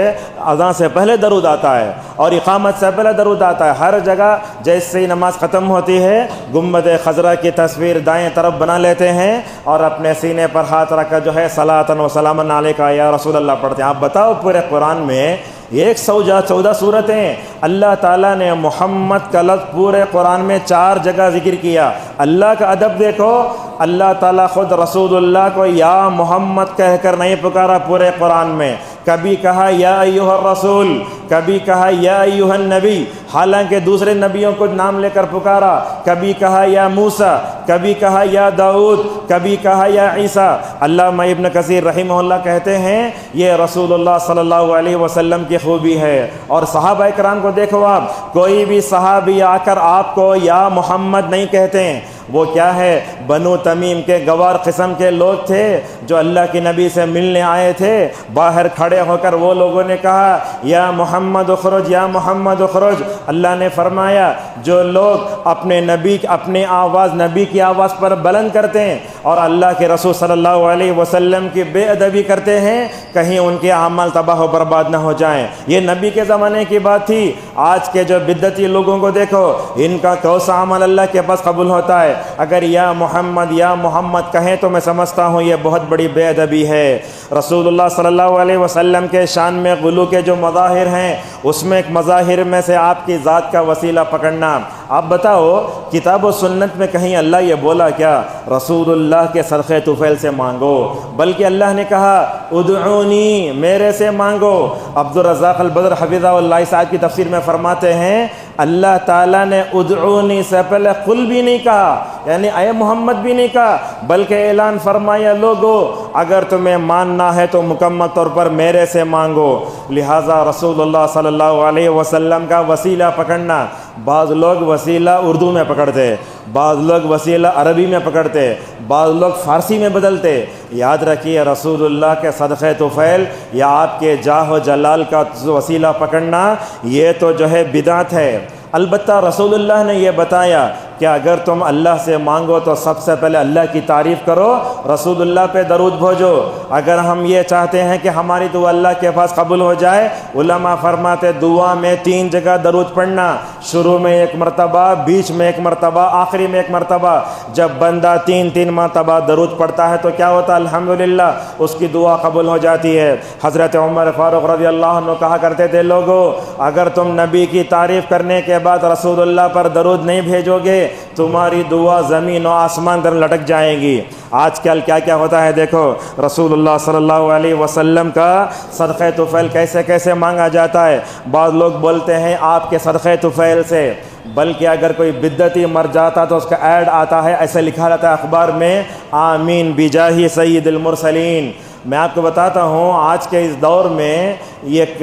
اذان سے پہلے درود آتا ہے اور اقامت سے پہلے درود آتا ہے، ہر جگہ جیسے ہی نماز ختم ہوتی ہے گنبد خضرا کی تصویر دائیں طرف بنا لیتے ہیں اور اپنے سینے پر ہاتھ رکھ کر جو ہے صلاۃً و سلامًا علیک یا رسول اللہ پڑھتے ہیں۔ آپ بتاؤ پورے قرآن میں 114 صورتیں اللہ تعالیٰ نے محمد کا لفظ پورے قرآن میں 4 جگہ ذکر کیا۔ اللہ کا ادب دیکھو، اللہ تعالیٰ خود رسول اللہ کو یا محمد کہہ کر نہیں پکارا پورے قرآن میں، کبھی کہا یا ایھا الرسول، کبھی کہا یا ایھا النبی، حالانکہ دوسرے نبیوں کو نام لے کر پکارا، کبھی کہا یا موسیٰ، کبھی کہا یا داؤد، کبھی کہا یا عیسیٰ۔ علامہ ابن کثیر رحمہ اللہ کہتے ہیں یہ رسول اللہ صلی اللہ علیہ وسلم کی خوبی ہے۔ اور صحابہ کرام کو دیکھو آپ، کوئی بھی صحابی آ کر آپ کو یا محمد نہیں کہتے ہیں، وہ کیا ہے، بنو تمیم کے گوار قسم کے لوگ تھے جو اللہ کے نبی سے ملنے آئے تھے، باہر کھڑے ہو کر وہ لوگوں نے کہا یا محمد اخرج یا محمد اخرج۔ اللہ نے فرمایا جو لوگ اپنے نبی اپنی آواز نبی کی آواز پر بلند کرتے ہیں اور اللہ کے رسول صلی اللہ علیہ وسلم کی بے ادبی کرتے ہیں، کہیں ان کے اعمال تباہ و برباد نہ ہو جائیں۔ یہ نبی کے زمانے کی بات تھی۔ آج کے جو بدعتی لوگوں کو دیکھو، ان کا کون سا عمل اللہ کے پاس قبول ہوتا ہے؟ اگر یا محمد کہیں تو میں سمجھتا ہوں یہ بہت بڑی بے ادبی ہے۔ رسول اللہ صلی اللہ علیہ وسلم کے شان میں غلو کے جو مظاہر ہیں اس میں ایک مظاہر میں سے آپ کی ذات کا وسیلہ پکڑنا۔ آپ بتاؤ کتاب و سنت میں کہیں اللہ یہ بولا کیا رسول اللہ کے صدقے طفیل سے مانگو، بلکہ اللہ نے کہا ادعونی، میرے سے مانگو۔ عبد الرزاق البدر حفظہ اللہ صاحب کی تفسیر میں فرماتے ہیں اللہ تعالیٰ نے ادعونی سے پہلے قل بھی نہیں کہا، یعنی اے محمد بھی نہیں کہا، بلکہ اعلان فرمایا لوگو اگر تمہیں ماننا ہے تو مکمل طور پر میرے سے مانگو۔ لہٰذا رسول اللہ صلی اللہ علیہ وسلم کا وسیلہ پکڑنا، بعض لوگ وسیلہ اردو میں پکڑتے، بعض لوگ وسیلہ عربی میں پکڑتے، بعض لوگ فارسی میں بدلتے۔ یاد رکھیے رسول اللہ کے صدقے طفیل یا آپ کے جاہ و جلال کا وسیلہ پکڑنا یہ تو جو ہے بدعت ہے۔ البتہ رسول اللہ نے یہ بتایا کہ اگر تم اللہ سے مانگو تو سب سے پہلے اللہ کی تعریف کرو، رسول اللہ پہ درود بھیجو۔ اگر ہم یہ چاہتے ہیں کہ ہماری دعا اللہ کے پاس قبول ہو جائے، علماء فرماتے دعا میں 3 جگہ درود پڑھنا، شروع میں 1 مرتبہ، بیچ میں 1 مرتبہ، آخری میں 1 مرتبہ۔ جب بندہ 3 مرتبہ درود پڑھتا ہے تو کیا ہوتا ہے؟ الحمدللہ اس کی دعا قبول ہو جاتی ہے۔ حضرت عمر فاروق رضی اللہ عنہ کہا کرتے تھے لوگو اگر تم نبی کی تعریف کرنے کے بعد رسول اللہ پر درود نہیں بھیجو گے تمہاری دعا زمین و آسمان در لٹک جائیں گی۔ آج کل کیا کیا ہوتا ہے دیکھو، رسول اللہ صلی اللہ علیہ وسلم کا صدقہ طفیل کیسے کیسے مانگا جاتا ہے۔ بعض لوگ بولتے ہیں آپ کے صدقہ طفیل سے، بلکہ اگر کوئی بدعتی مر جاتا تو اس کا ایڈ آتا ہے، ایسے لکھا رہتا ہے اخبار میں آمین بجاہ سید المرسلین۔ میں آپ کو بتاتا ہوں آج کے اس دور میں ایک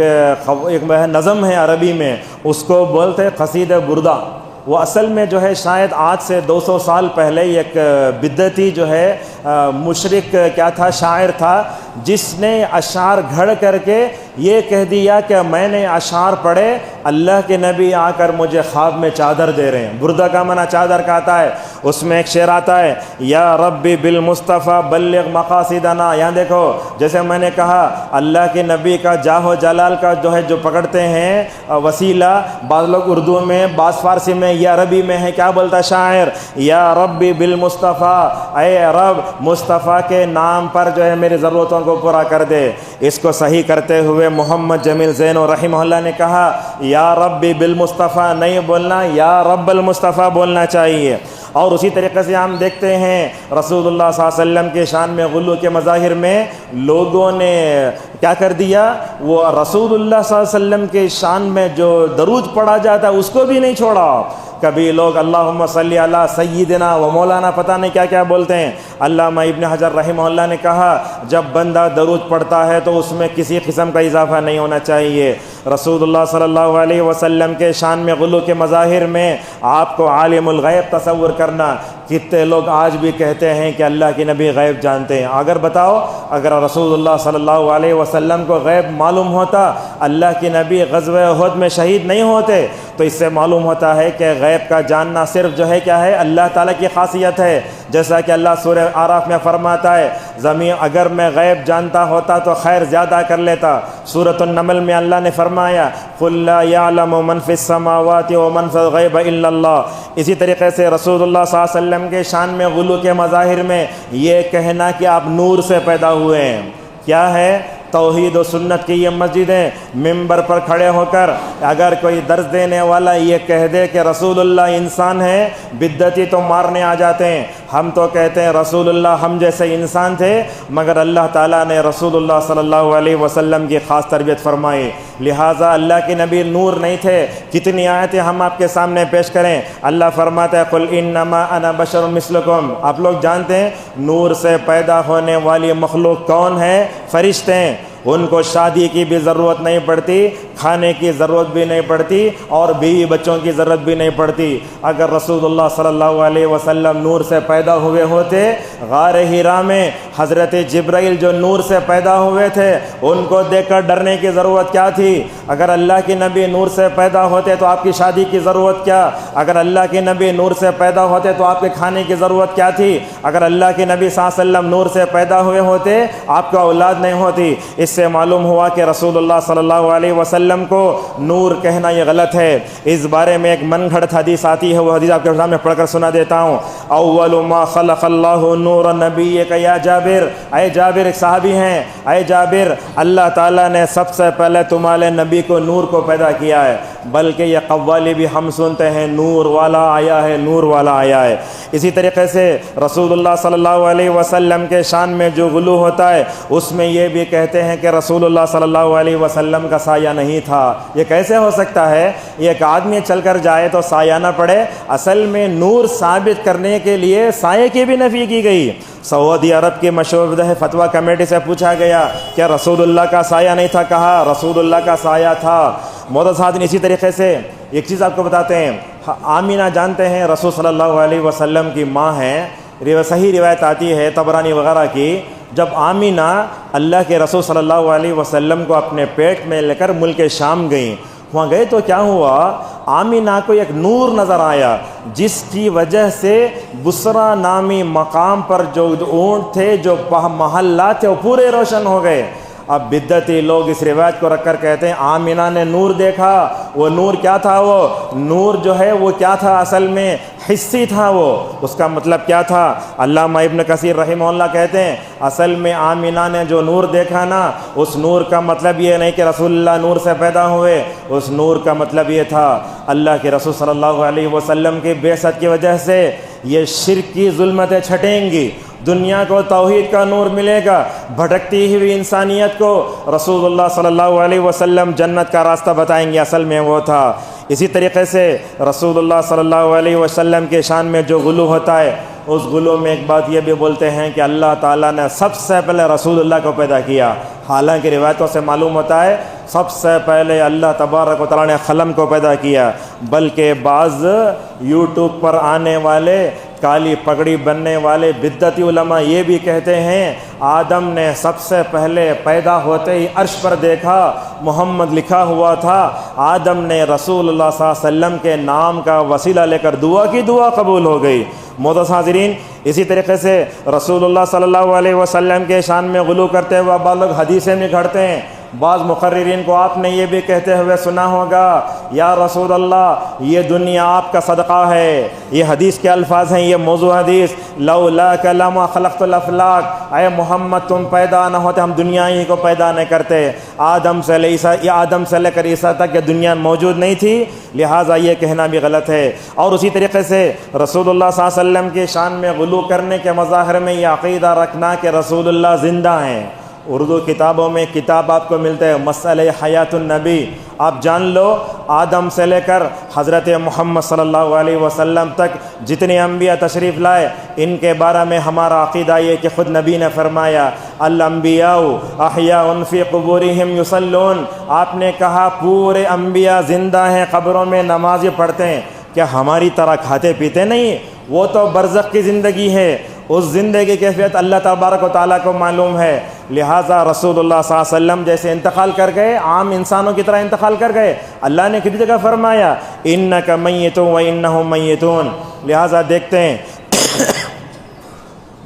نظم ہے عربی میں، اس کو بولتے ہیں قصیدہ بردہ۔ وہ اصل میں جو ہے شاید آج سے 200 سال پہلے ایک بدعتی جو ہے مشرک کیا تھا، شاعر تھا، جس نے اشعار گھڑ کر کے یہ کہہ دیا کہ میں نے اشعار پڑھے، اللہ کے نبی آ کر مجھے خواب میں چادر دے رہے ہیں۔ بردہ کا معنی چادر کا آتا ہے۔ اس میں ایک شعر آتا ہے یا ربی بالمصطفیٰ بلغ مقاصدنا۔ یہاں دیکھو جیسے میں نے کہا اللہ کے نبی کا جاہ و جلال کا جو ہے جو پکڑتے ہیں وسیلہ، بعض لوگ اردو میں، بعض فارسی میں، یا عربی میں ہے، کیا بولتا شاعر یا ربی بالمصطفیٰ، اے رب مصطفیٰ کے نام پر جو ہے میری ضرورتوں کو پورا کر دے۔ اس کو صحیح کرتے ہوئے محمد جمیل زینو رحمہ اللہ نے کہا یا ربی بالمصطفیٰ نہیں بولنا، یا رب المصطفیٰ بولنا چاہیے۔ اور اسی طریقے سے ہم دیکھتے ہیں رسول اللہ صلی اللہ علیہ وسلم کے شان میں غلو کے مظاہر میں لوگوں نے کیا کر دیا، وہ رسول اللہ صلی اللہ علیہ وسلم کے شان میں جو درود پڑھا جاتا ہے اس کو بھی نہیں چھوڑا۔ کبھی لوگ اللہم صلی علی سیدنا و مولانا پتہ نہیں کیا کیا بولتے ہیں۔ علامہ ابن حجر رحمہ اللہ نے کہا جب بندہ درود پڑھتا ہے تو اس میں کسی قسم کا اضافہ نہیں ہونا چاہیے۔ رسول اللہ صلی اللہ علیہ وسلم کے شان میں غلو کے مظاہر میں آپ کو عالم الغیب تصور کرنا. کتنے لوگ آج بھی کہتے ہیں کہ اللہ کے نبی غیب جانتے ہیں. اگر بتاؤ، اگر رسول اللہ صلی اللہ علیہ وسلم کو غیب معلوم ہوتا، اللہ کے نبی غزوہ احد میں شہید نہیں ہوتے. تو اس سے معلوم ہوتا ہے کہ غیب کا جاننا صرف جو ہے کیا ہے، اللہ تعالیٰ کی خاصیت ہے. جیسا کہ اللہ سورہ اعراف میں فرماتا ہے، زمین اگر میں غیب جانتا ہوتا تو خیر زیادہ کر لیتا. سورۃ النمل میں اللہ نے فرمایا، قُل لَّا يَعْلَمُ مَن فِي السَّمَاوَاتِ وَمَن فِي الْغَيْبِ إِلَّا اللَّهُ. اسی طریقے سے رسول اللہ صلی اللہ علیہ وسلم کے شان میں غلو کے مظاہر میں یہ کہنا کہ آپ نور سے پیدا ہوئے ہیں. کیا ہے؟ توحید و سنت کی یہ مسجدیں ممبر پر کھڑے ہو کر اگر کوئی درس دینے والا یہ کہہ دے کہ رسول اللہ انسان ہے، بدعتی تو مارنے آ جاتے ہیں. ہم تو کہتے ہیں رسول اللہ ہم جیسے انسان تھے، مگر اللہ تعالیٰ نے رسول اللہ صلی اللہ علیہ وسلم کی خاص تربیت فرمائی. لہٰذا اللہ کے نبی نور نہیں تھے. کتنی آیتیں ہم آپ کے سامنے پیش کریں. اللہ فرماتا ہے، قُلْ إِنَّمَا أَنَا بَشَرٌ مِثْلُكُمْ. آپ لوگ جانتے ہیں نور سے پیدا ہونے والی مخلوق کون ہے؟ فرشتے ہیں. ان کو شادی کی بھی ضرورت نہیں پڑتی، کھانے کی ضرورت بھی نہیں پڑتی، اور بیوی بچوں کی ضرورت بھی نہیں پڑتی. اگر رسول اللہ صلی اللہ علیہ وسلم نور سے پیدا ہوئے ہوتے، غار حرا میں حضرت جبرائیل جو نور سے پیدا ہوئے تھے ان کو دیکھ کر ڈرنے کی ضرورت کیا تھی؟ اگر اللہ کے نبی نور سے پیدا ہوتے تو آپ کی شادی کی ضرورت کیا؟ اگر اللہ کے نبی نور سے پیدا ہوتے تو آپ کے کھانے کی ضرورت کیا تھی؟ اگر اللہ کے نبی صلی اللہ علیہ وسلم نور سے پیدا ہوئے ہوتے آپ کو اولاد نہیں ہوتی. اس سے معلوم ہوا کہ رسول اللہ صلی اللہ علیہ وسلم کو نور کہنا یہ غلط ہے. اس بارے میں ایک من گھڑت حدیث آتی ہے، وہ حدیث آپ کے سامنے پڑھ کر سنا دیتا ہوں. اول ما خلق اللہ نور نبیک یا جابر. اے جابر، ایک صحابی ہیں، اے جابر، اللہ تعالیٰ نے سب سے پہلے تمہارے نبی کو نور کو پیدا کیا ہے. بلکہ یہ قوالی بھی ہم سنتے ہیں، نور والا آیا ہے، نور والا آیا ہے. اسی طریقے سے رسول اللہ صلی اللہ علیہ وسلم کے شان میں جو غلو ہوتا ہے اس میں یہ بھی کہتے ہیں کہ رسول اللہ صلی اللہ علیہ وسلم کا سایہ نہیں تھا. یہ کیسے ہو سکتا ہے؟ یہ ایک آدمی چل کر جائے تو سایہ نہ پڑے. اصل میں نور ثابت کرنے کے لیے سایہ کی بھی نفی کی گئی. سعودی عرب کی مشہور فتویٰ کمیٹی سے پوچھا گیا کہ رسول اللہ کا سایہ نہیں تھا، کہا رسول اللہ کا سایہ تھا. محترم ساتھین، اسی طریقے سے ایک چیز آپ کو بتاتے ہیں. آمینہ جانتے ہیں رسول صلی اللہ علیہ وسلم کی ماں ہیں. صحیح روایت آتی ہے طبرانی وغیرہ کی، جب آمینہ اللہ کے رسول صلی اللہ علیہ وسلم کو اپنے پیٹ میں لے کر ملک شام گئیں، وہاں گئے تو کیا ہوا، آمینہ کو ایک نور نظر آیا جس کی وجہ سے بصرہ نامی مقام پر جو اونٹ تھے، جو محلات تھے، وہ پورے روشن ہو گئے. اب بدعتی لوگ اس روایت کو رکھ کر کہتے ہیں آمینہ نے نور دیکھا. وہ نور کیا تھا؟ وہ نور جو ہے وہ کیا تھا؟ اصل میں حسی تھا. وہ اس کا مطلب کیا تھا؟ علامہ ابن کثیر رحمہ اللہ کہتے ہیں اصل میں آمینہ نے جو نور دیکھا نا، اس نور کا مطلب یہ نہیں کہ رسول اللہ نور سے پیدا ہوئے. اس نور کا مطلب یہ تھا اللہ کے رسول صلی اللہ علیہ وسلم کی بعثت کی وجہ سے یہ شرک کی ظلمتیں چھٹیں گی، دنیا کو توحید کا نور ملے گا، بھٹکتی ہوئی انسانیت کو رسول اللہ صلی اللہ علیہ وسلم جنت کا راستہ بتائیں گے. اصل میں وہ تھا. اسی طریقے سے رسول اللہ صلی اللہ علیہ وسلم کے شان میں جو غلو ہوتا ہے، اس غلو میں ایک بات یہ بھی بولتے ہیں کہ اللہ تعالیٰ نے سب سے پہلے رسول اللہ کو پیدا کیا. حالانکہ روایتوں سے معلوم ہوتا ہے سب سے پہلے اللہ تبارک و تعالیٰ نے قلم کو پیدا کیا. بلکہ بعض یوٹیوب پر آنے والے کالی پگڑی بننے والے بدعتی علماء یہ بھی کہتے ہیں آدم نے سب سے پہلے پیدا ہوتے ہی عرش پر دیکھا محمد لکھا ہوا تھا. آدم نے رسول اللہ صلی اللہ علیہ وسلم کے نام کا وسیلہ لے کر دعا کی، دعا قبول ہو گئی. محترم حاضرین، اسی طریقے سے رسول اللہ صلی اللہ علیہ وسلم کے شان میں غلو کرتے ہوئے بعض لوگ حدیثیں بھی گھڑتے ہیں. بعض مقررین کو آپ نے یہ بھی کہتے ہوئے سنا ہوگا یا رسول اللہ یہ دنیا آپ کا صدقہ ہے. یہ حدیث کے الفاظ ہیں، یہ موضوع حدیث، لولاک لما خلقت الافلاک، اے محمد تم پیدا نہ ہوتے ہم دنیا ہی کو پیدا نہیں کرتے. آدم سے لے کر عیسیٰ تک یہ دنیا موجود نہیں تھی، لہٰذا یہ کہنا بھی غلط ہے. اور اسی طریقے سے رسول اللہ صلی اللہ علیہ وسلم کے شان میں غلو کرنے کے مظاہر میں یہ عقیدہ رکھنا کہ رسول اللہ زندہ ہیں. اردو کتابوں میں کتاب آپ کو ملتا ہے مسئلہ حیات النبی. آپ جان لو آدم سے لے کر حضرت محمد صلی اللہ علیہ وسلم تک جتنے انبیاء تشریف لائے ان کے بارے میں ہمارا عقیدہ یہ کہ خود نبی نے فرمایا الانبیاء احیاء فی قبورہم یصلون، آپ نے کہا پورے انبیاء زندہ ہیں، قبروں میں نمازیں پڑھتے ہیں، کیا ہماری طرح کھاتے پیتے نہیں؟ وہ تو برزخ کی زندگی ہے، اس زندگی کی کیفیت اللہ تبارک و تعالیٰ کو معلوم ہے۔ لہٰذا رسول اللہ صلی اللہ علیہ وسلم جیسے انتقال کر گئے، عام انسانوں کی طرح انتقال کر گئے، اللہ نے کتنی جگہ فرمایا انک میت و انہم میتون۔ لہٰذا دیکھتے ہیں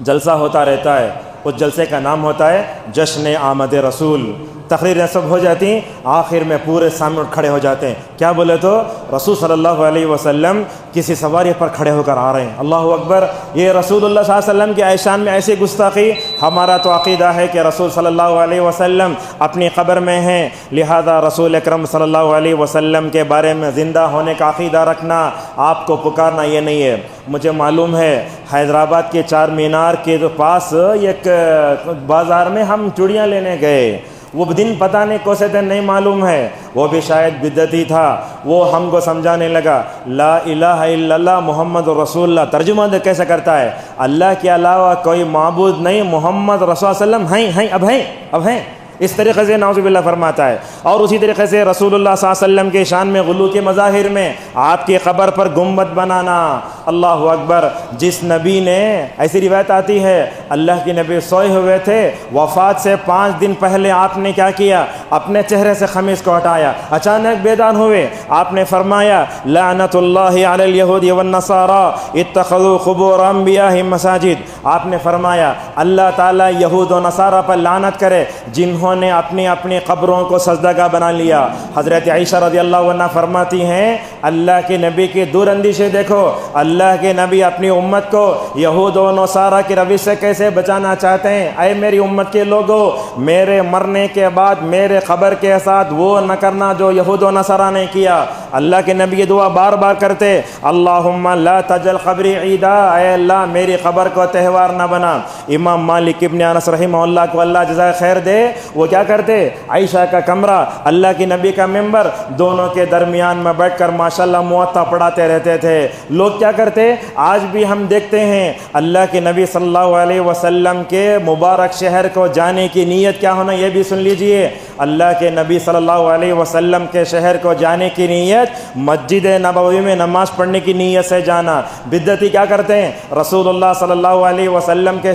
جلسہ ہوتا رہتا ہے، اس جلسے کا نام ہوتا ہے جشن آمد رسول۔ تقریریں سب ہو جاتی ہیں، آخر میں پورے سامنے کھڑے ہو جاتے ہیں، کیا بولے تو رسول صلی اللہ علیہ وسلم کسی سواری پر کھڑے ہو کر آ رہے ہیں، اللہ اکبر۔ یہ رسول اللہ صلی اللہ علیہ وسلم کی شان میں ایسی گستاخی۔ ہمارا تو عقیدہ ہے کہ رسول صلی اللہ علیہ وسلم اپنی قبر میں ہیں، لہذا رسول اکرم صلی اللہ علیہ وسلم کے بارے میں زندہ ہونے کا عقیدہ رکھنا، آپ کو پکارنا یہ نہیں ہے۔ مجھے معلوم ہے حیدرآباد کے چار مینار کے پاس ایک بازار میں ہم چوڑیاں لینے گئے، وہ دن پتہ نہیں کوسے دن نہیں معلوم ہے، وہ بھی شاید بدعتی تھا، وہ ہم کو سمجھانے لگا لا الہ الا اللہ محمد رسول اللہ، ترجمہ کیسے کرتا ہے؟ اللہ کے علاوہ کوئی معبود نہیں، محمد رسول اللہ علیہ وسلم ہیں، اب ہیں اس طریقے سے نعوذ باللہ فرماتا ہے۔ اور اسی طریقے سے رسول اللہ صلی اللہ علیہ وسلم کے شان میں غلو کے مظاہر میں آپ کی قبر پر گنبد بنانا، اللہ اکبر۔ جس نبی نے، ایسی روایت آتی ہے اللہ کے نبی سوئے ہوئے تھے، وفات سے 5 دن پہلے آپ نے کیا کیا؟ اپنے چہرے سے خمیس کو ہٹایا، اچانک بیدار ہوئے، آپ نے فرمایا لعنت اللہ علی الیہود والنصارى اتخذوا قبور انبیاءہم مساجد۔ آپ نے فرمایا اللہ تعالیٰ یہود و نصارہ پر لعنت کرے جنہوں نے اپنی قبروں کو سجدہ بنا لیا۔ حضرت عائشہ رضی اللہ عنہ فرماتی ہیں اللہ کے نبی کی دور اندیشی دیکھو، اللہ کے نبی اپنی امت کو یہود و نصارہ کی روش سے کیسے بچانا چاہتے ہیں۔ اے میری امت کے لوگوں، میرے مرنے کے بعد میرے قبر کے ساتھ وہ نہ کرنا جو یہود و نصارہ نے کیا۔ اللہ کے نبی یہ دعا بار بار کرتے، اللہم لا تجل قبری عیدا، اے اللہ میری قبر کو تہوار نہ بنا۔ امام مالک ابن انس رحمہ اللہ کو اللہ جزائے خیر دے، وہ کیا کرتے؟ عائشہ کا کمرہ، اللہ کی نبی کا ممبر، دونوں کے درمیان میں بیٹھ کر ماشاءاللہ موطا پڑھاتے رہتے تھے۔ لوگ کیا کرتے؟ آج بھی ہم دیکھتے ہیں اللہ کے نبی صلی اللہ علیہ وسلم کے مبارک شہر کو جانے کی نیت کیا ہونا، یہ بھی سن لیجئے۔ اللہ کے نبی صلی اللہ علیہ وسلم کے شہر کو جانے کی نیت مسجد نبوی میں نماز پڑھنے کی نیت سے جانا۔ بدعتی کیا کرتے ہیں؟ رسول اللہ صلی اللہ علیہ وسلم کے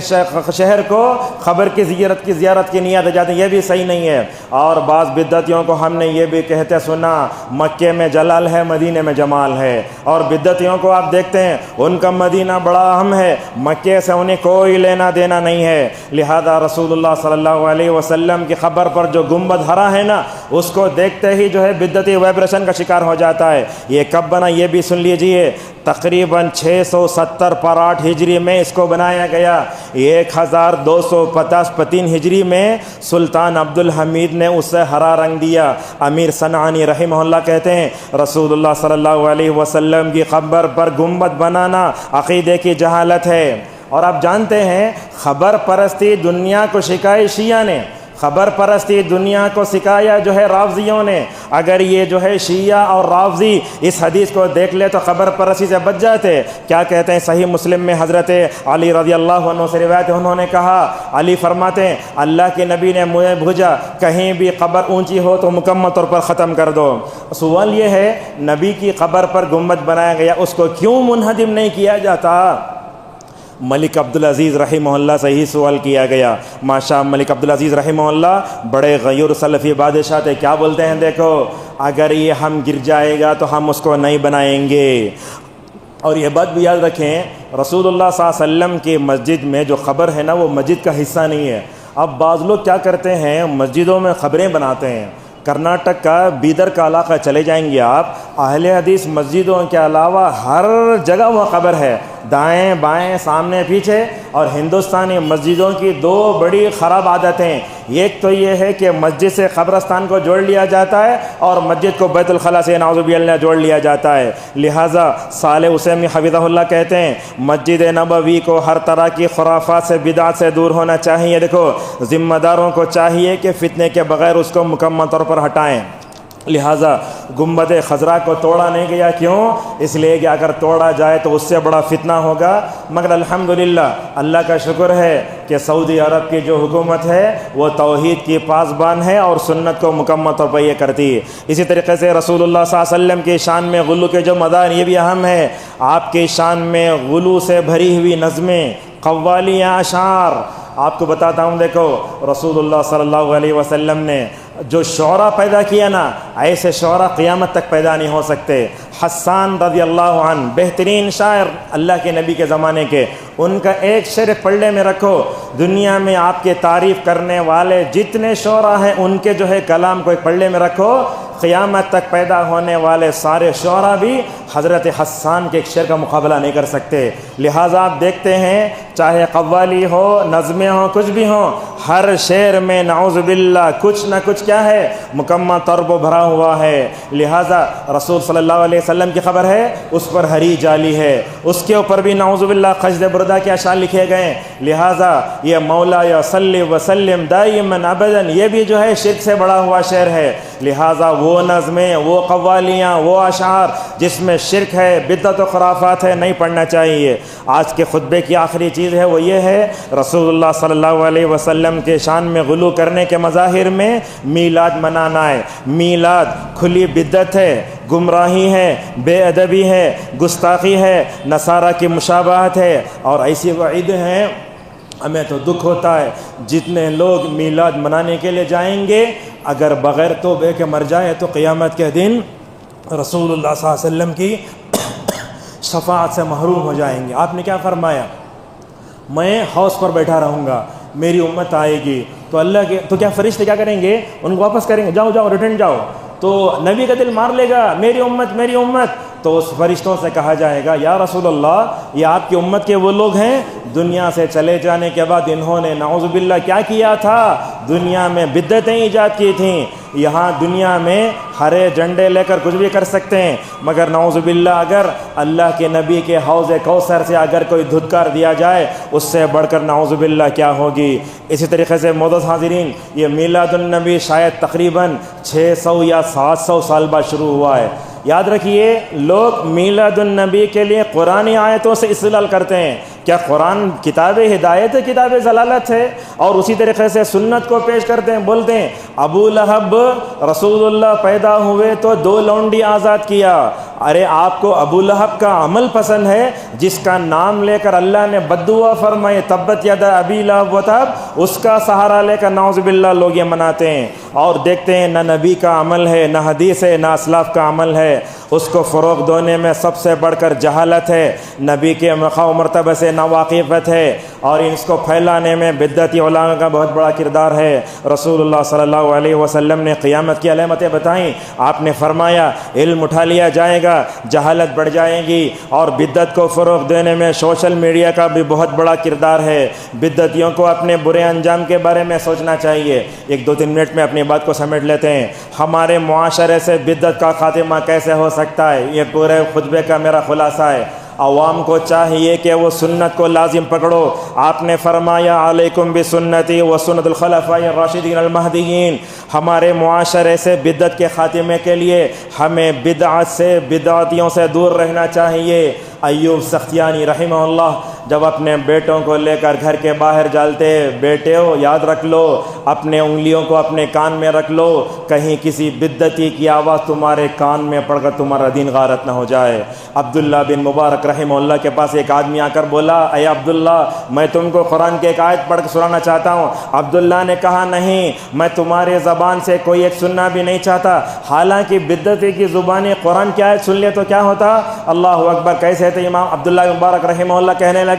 شہر کو قبر کی زیارت کی نیت جاتے ہیں، یہ بھی صحیح نہیں ہے۔ اور بعض بدعتیوں کو ہم نے یہ بھی کہتے سنا مکے میں جلال ہے، مدینے میں جمال ہے، اور بدعتیوں کو آپ دیکھتے ہیں ان کا مدینہ بڑا اہم ہے، مکے سے انہیں کوئی لینا دینا نہیں ہے۔ لہذا رسول اللہ صلی اللہ علیہ وسلم کی قبر پر جو گنبد ہرا ہے نا، اس کو دیکھتے ہی جو ہے بدعتی وائبریشن کا شکار ہو جاتا ہے۔ یہ کب بنا یہ بھی سن لیجئے، تقریباً 670 پر 8 ہجری میں اس کو بنایا گیا۔ 1253 ہجری میں سلطان عبد الحمید نے اسے ہرا رنگ دیا۔ امیر صنعانی رحمہ اللہ کہتے ہیں رسول اللہ صلی اللہ علیہ وسلم کی قبر پر گنبد بنانا عقیدے کی جہالت ہے۔ اور آپ جانتے ہیں خبر پرستی دنیا کو سکھائی شیعہ نے، خبر پرستی دنیا کو سکھایا جو ہے رافضیوں نے۔ اگر یہ جو ہے شیعہ اور رافضی اس حدیث کو دیکھ لے تو خبر پرستی سے بچ جاتے۔ کیا کہتے ہیں؟ صحیح مسلم میں حضرت علی رضی اللہ عنہ سے روایت ہے، انہوں نے کہا، علی فرماتے ہیں اللہ کے نبی نے مجھے بھیجا کہیں بھی قبر اونچی ہو تو مکمل طور پر ختم کر دو۔ سوال یہ ہے نبی کی قبر پر گنبد بنایا گیا، اس کو کیوں منہدم نہیں کیا جاتا؟ ملک عبدالعزیز رحمہ اللہ سے ہی سوال کیا گیا۔ ماشاء ملک عبدالعزیز رحمہ اللہ بڑے غیور سلفی بادشاہ تھے، کیا بولتے ہیں دیکھو، اگر یہ ہم گر جائے گا تو ہم اس کو نہیں بنائیں گے۔ اور یہ بات بھی یاد رکھیں رسول اللہ صلی اللہ علیہ وسلم کی مسجد میں جو قبر ہے نا وہ مسجد کا حصہ نہیں ہے۔ اب بعض لوگ کیا کرتے ہیں مسجدوں میں قبریں بناتے ہیں۔ کرناٹک کا بیدر کا علاقہ چلے جائیں گے آپ، اہل حدیث مسجدوں کے علاوہ ہر جگہ وہ قبر ہے، دائیں بائیں سامنے پیچھے۔ اور ہندوستانی مسجدوں کی 2 بڑی خراب عادتیں، ایک تو یہ ہے کہ مسجد سے قبرستان کو جوڑ لیا جاتا ہے اور مسجد کو بیت الخلاء سے نعوذ باللہ جوڑ لیا جاتا ہے۔ لہٰذا صالح عثیمی حفظہ اللہ کہتے ہیں مسجد نبوی کو ہر طرح کی خرافات سے بدعات سے دور ہونا چاہیے۔ دیکھو ذمہ داروں کو چاہیے کہ فتنے کے بغیر اس کو مکمل طور پر ہٹائیں۔ لہٰذا گنبد خضرا کو توڑا نہیں گیا، کیوں؟ اس لیے کہ اگر توڑا جائے تو اس سے بڑا فتنہ ہوگا۔ مگر الحمدللہ اللہ کا شکر ہے کہ سعودی عرب کی جو حکومت ہے وہ توحید کی پاسبان ہے اور سنت کو مکمل طور پر یہ کرتی ہے۔ اسی طریقے سے رسول اللہ صلی اللہ علیہ وسلم کی شان میں غلو کے جو مدار، یہ بھی اہم ہے۔ آپ کی شان میں غلو سے بھری ہوئی نظمیں، قوالیاں، اشعار۔ آپ کو بتاتا ہوں، دیکھو رسول اللہ صلی اللہ علیہ وسلم نے جو شعرا پیدا کیا نا، ایسے شعرا قیامت تک پیدا نہیں ہو سکتے۔ حسان رضی اللہ عنہ بہترین شاعر اللہ کے نبی کے زمانے کے، ان کا ایک شعر پلڑے میں رکھو، دنیا میں آپ کے تعریف کرنے والے جتنے شعرا ہیں ان کے جو ہے کلام کو ایک پلڑے میں رکھو، قیامت تک پیدا ہونے والے سارے شعرا بھی حضرت حسان کے ایک شعر کا مقابلہ نہیں کر سکتے۔ لہٰذا آپ دیکھتے ہیں چاہے قوالی ہو، نظمیں ہوں، کچھ بھی ہوں، ہر شعر میں نعوذ باللہ کچھ نہ کچھ کیا ہے، مکمل طرب بھرا ہوا ہے۔ لہٰذا رسول صلی اللہ علیہ وسلم کی خبر ہے، اس پر ہری جالی ہے، اس کے اوپر بھی نعوذ باللہ خجد بردہ کے اشعار لکھے گئے۔ لہٰذا یہ مولا یا صلی وسلم دائما ابدا، یہ بھی جو ہے شرک سے بڑا ہوا شعر ہے۔ لہٰذا وہ نظمیں، وہ قوالیاں، وہ اشعار جس میں شرک ہے، بدعت و خرافات ہے، نہیں پڑھنا چاہیے۔ آج کے خطبے کی آخری چیز ہے وہ یہ ہے، رسول اللہ صلی اللہ علیہ وسلم کے شان میں غلو کرنے کے مظاہر میں میلاد منانا ہے۔ میلاد کھلی بدعت ہے، گمراہی ہے، بے ادبی ہے، گستاخی ہے، نصارہ کی مشابہت ہے، اور ایسی وعید ہیں۔ ہمیں تو دکھ ہوتا ہے جتنے لوگ میلاد منانے کے لیے جائیں گے، اگر بغیر توبے کے مر جائے تو قیامت کے دن رسول اللہ صلی اللہ علیہ وسلم کی شفاعت سے محروم ہو جائیں گے۔ آپ نے کیا فرمایا؟ میں حوض پر بیٹھا رہوں گا، میری امت آئے گی تو اللہ کے تو کیا فرشتے کیا کریں گے؟ ان کو واپس کریں گے، جاؤ جاؤ ریٹرن جاؤ۔ تو نبی کا دل مار لے گا، میری امت میری امت۔ تو اس فرشتوں سے کہا جائے گا، یا رسول اللہ، یہ آپ کی امت کے وہ لوگ ہیں دنیا سے چلے جانے کے بعد انہوں نے نعوذ باللہ کیا کیا تھا؟ دنیا میں بدعتیں ایجاد کی تھیں۔ یہاں دنیا میں ہرے جھنڈے لے کر کچھ بھی کر سکتے ہیں، مگر نعوذ باللہ اگر اللہ کے نبی کے حوض کوثر سے اگر کوئی دھتکار دیا جائے، اس سے بڑھ کر نعوذ باللہ کیا ہوگی۔ اسی طریقے سے معزز حاضرین، یہ میلاد النبی شاید تقریباً 600 یا 700 سال بعد شروع ہوا ہے۔ یاد رکھیے، لوگ میلاد النبی کے لیے قرآنی آیتوں سے استدلال کرتے ہیں۔ کیا قرآن کتاب ہدایت ہے، کتاب ضلالت ہے؟ اور اسی طریقے سے سنت کو پیش کرتے ہیں، بولتے ہیں ابو لہب رسول اللہ پیدا ہوئے تو 2 لونڈی آزاد کیا۔ ارے آپ کو ابو لہب کا عمل پسند ہے جس کا نام لے کر اللہ نے بددعا فرمائے، تبت یدا ابی لہب وتب، اس کا سہارا لے کر نعوذ باللہ لوگ یہ مناتے ہیں، اور دیکھتے ہیں نہ نبی کا عمل ہے، نہ حدیث ہے، نہ اسلاف کا عمل ہے۔ اس کو فروغ دینے میں سب سے بڑھ کر جہالت ہے، نبی کے مقام و مرتبہ سے ناواقفیت ہے، اور اس کو پھیلانے میں بدعتی علماء کا بہت بڑا کردار ہے۔ رسول اللہ صلی اللہ علیہ وسلم نے قیامت کی علامتیں بتائیں۔ آپ نے فرمایا علم اٹھا لیا جائے گا، جہالت بڑھ جائے گی، اور بدعت کو فروغ دینے میں سوشل میڈیا کا بھی بہت بڑا کردار ہے۔ بدعتیوں کو اپنے برے انجام کے بارے میں سوچنا چاہیے۔ 1-2-3 منٹ میں اپنی بات کو سمیٹ لیتے ہیں۔ ہمارے معاشرے سے بدعت کا خاتمہ کیسے ہو سکتا ہے، یہ پورے خطبے کا میرا خلاصہ ہے۔ عوام کو چاہیے کہ وہ سنت کو لازم پکڑو۔ آپ نے فرمایا علیکم بسنتی و سنت الخلفاء الراشدین المہدیین۔ ہمارے معاشرے سے بدعت کے خاتمے کے لیے ہمیں بدعت سے، بدعتیوں سے دور رہنا چاہیے۔ ایوب سختیانی رحمہ اللہ جب اپنے بیٹوں کو لے کر گھر کے باہر جالتے، بیٹے ہو یاد رکھ لو، اپنے انگلیوں کو اپنے کان میں رکھ لو، کہیں کسی بدعتی کی آواز تمہارے کان میں پڑ کر تمہارا دین غارت نہ ہو جائے۔ عبداللہ بن مبارک رحمہ اللہ کے پاس ایک آدمی آ کر بولا، اے عبداللہ، میں تم کو قرآن کی ایک آیت پڑھ کے سنانا چاہتا ہوں۔ عبداللہ نے کہا، نہیں، میں تمہارے زبان سے کوئی ایک سننا بھی نہیں چاہتا، حالانکہ بدعتی کی زبانی قرآن کی آیت سن لے تو کیا ہوتا؟ اللہ اکبر کیسے تھے امام عبداللہ مبارک رحمہ اللہ کہنے لگے،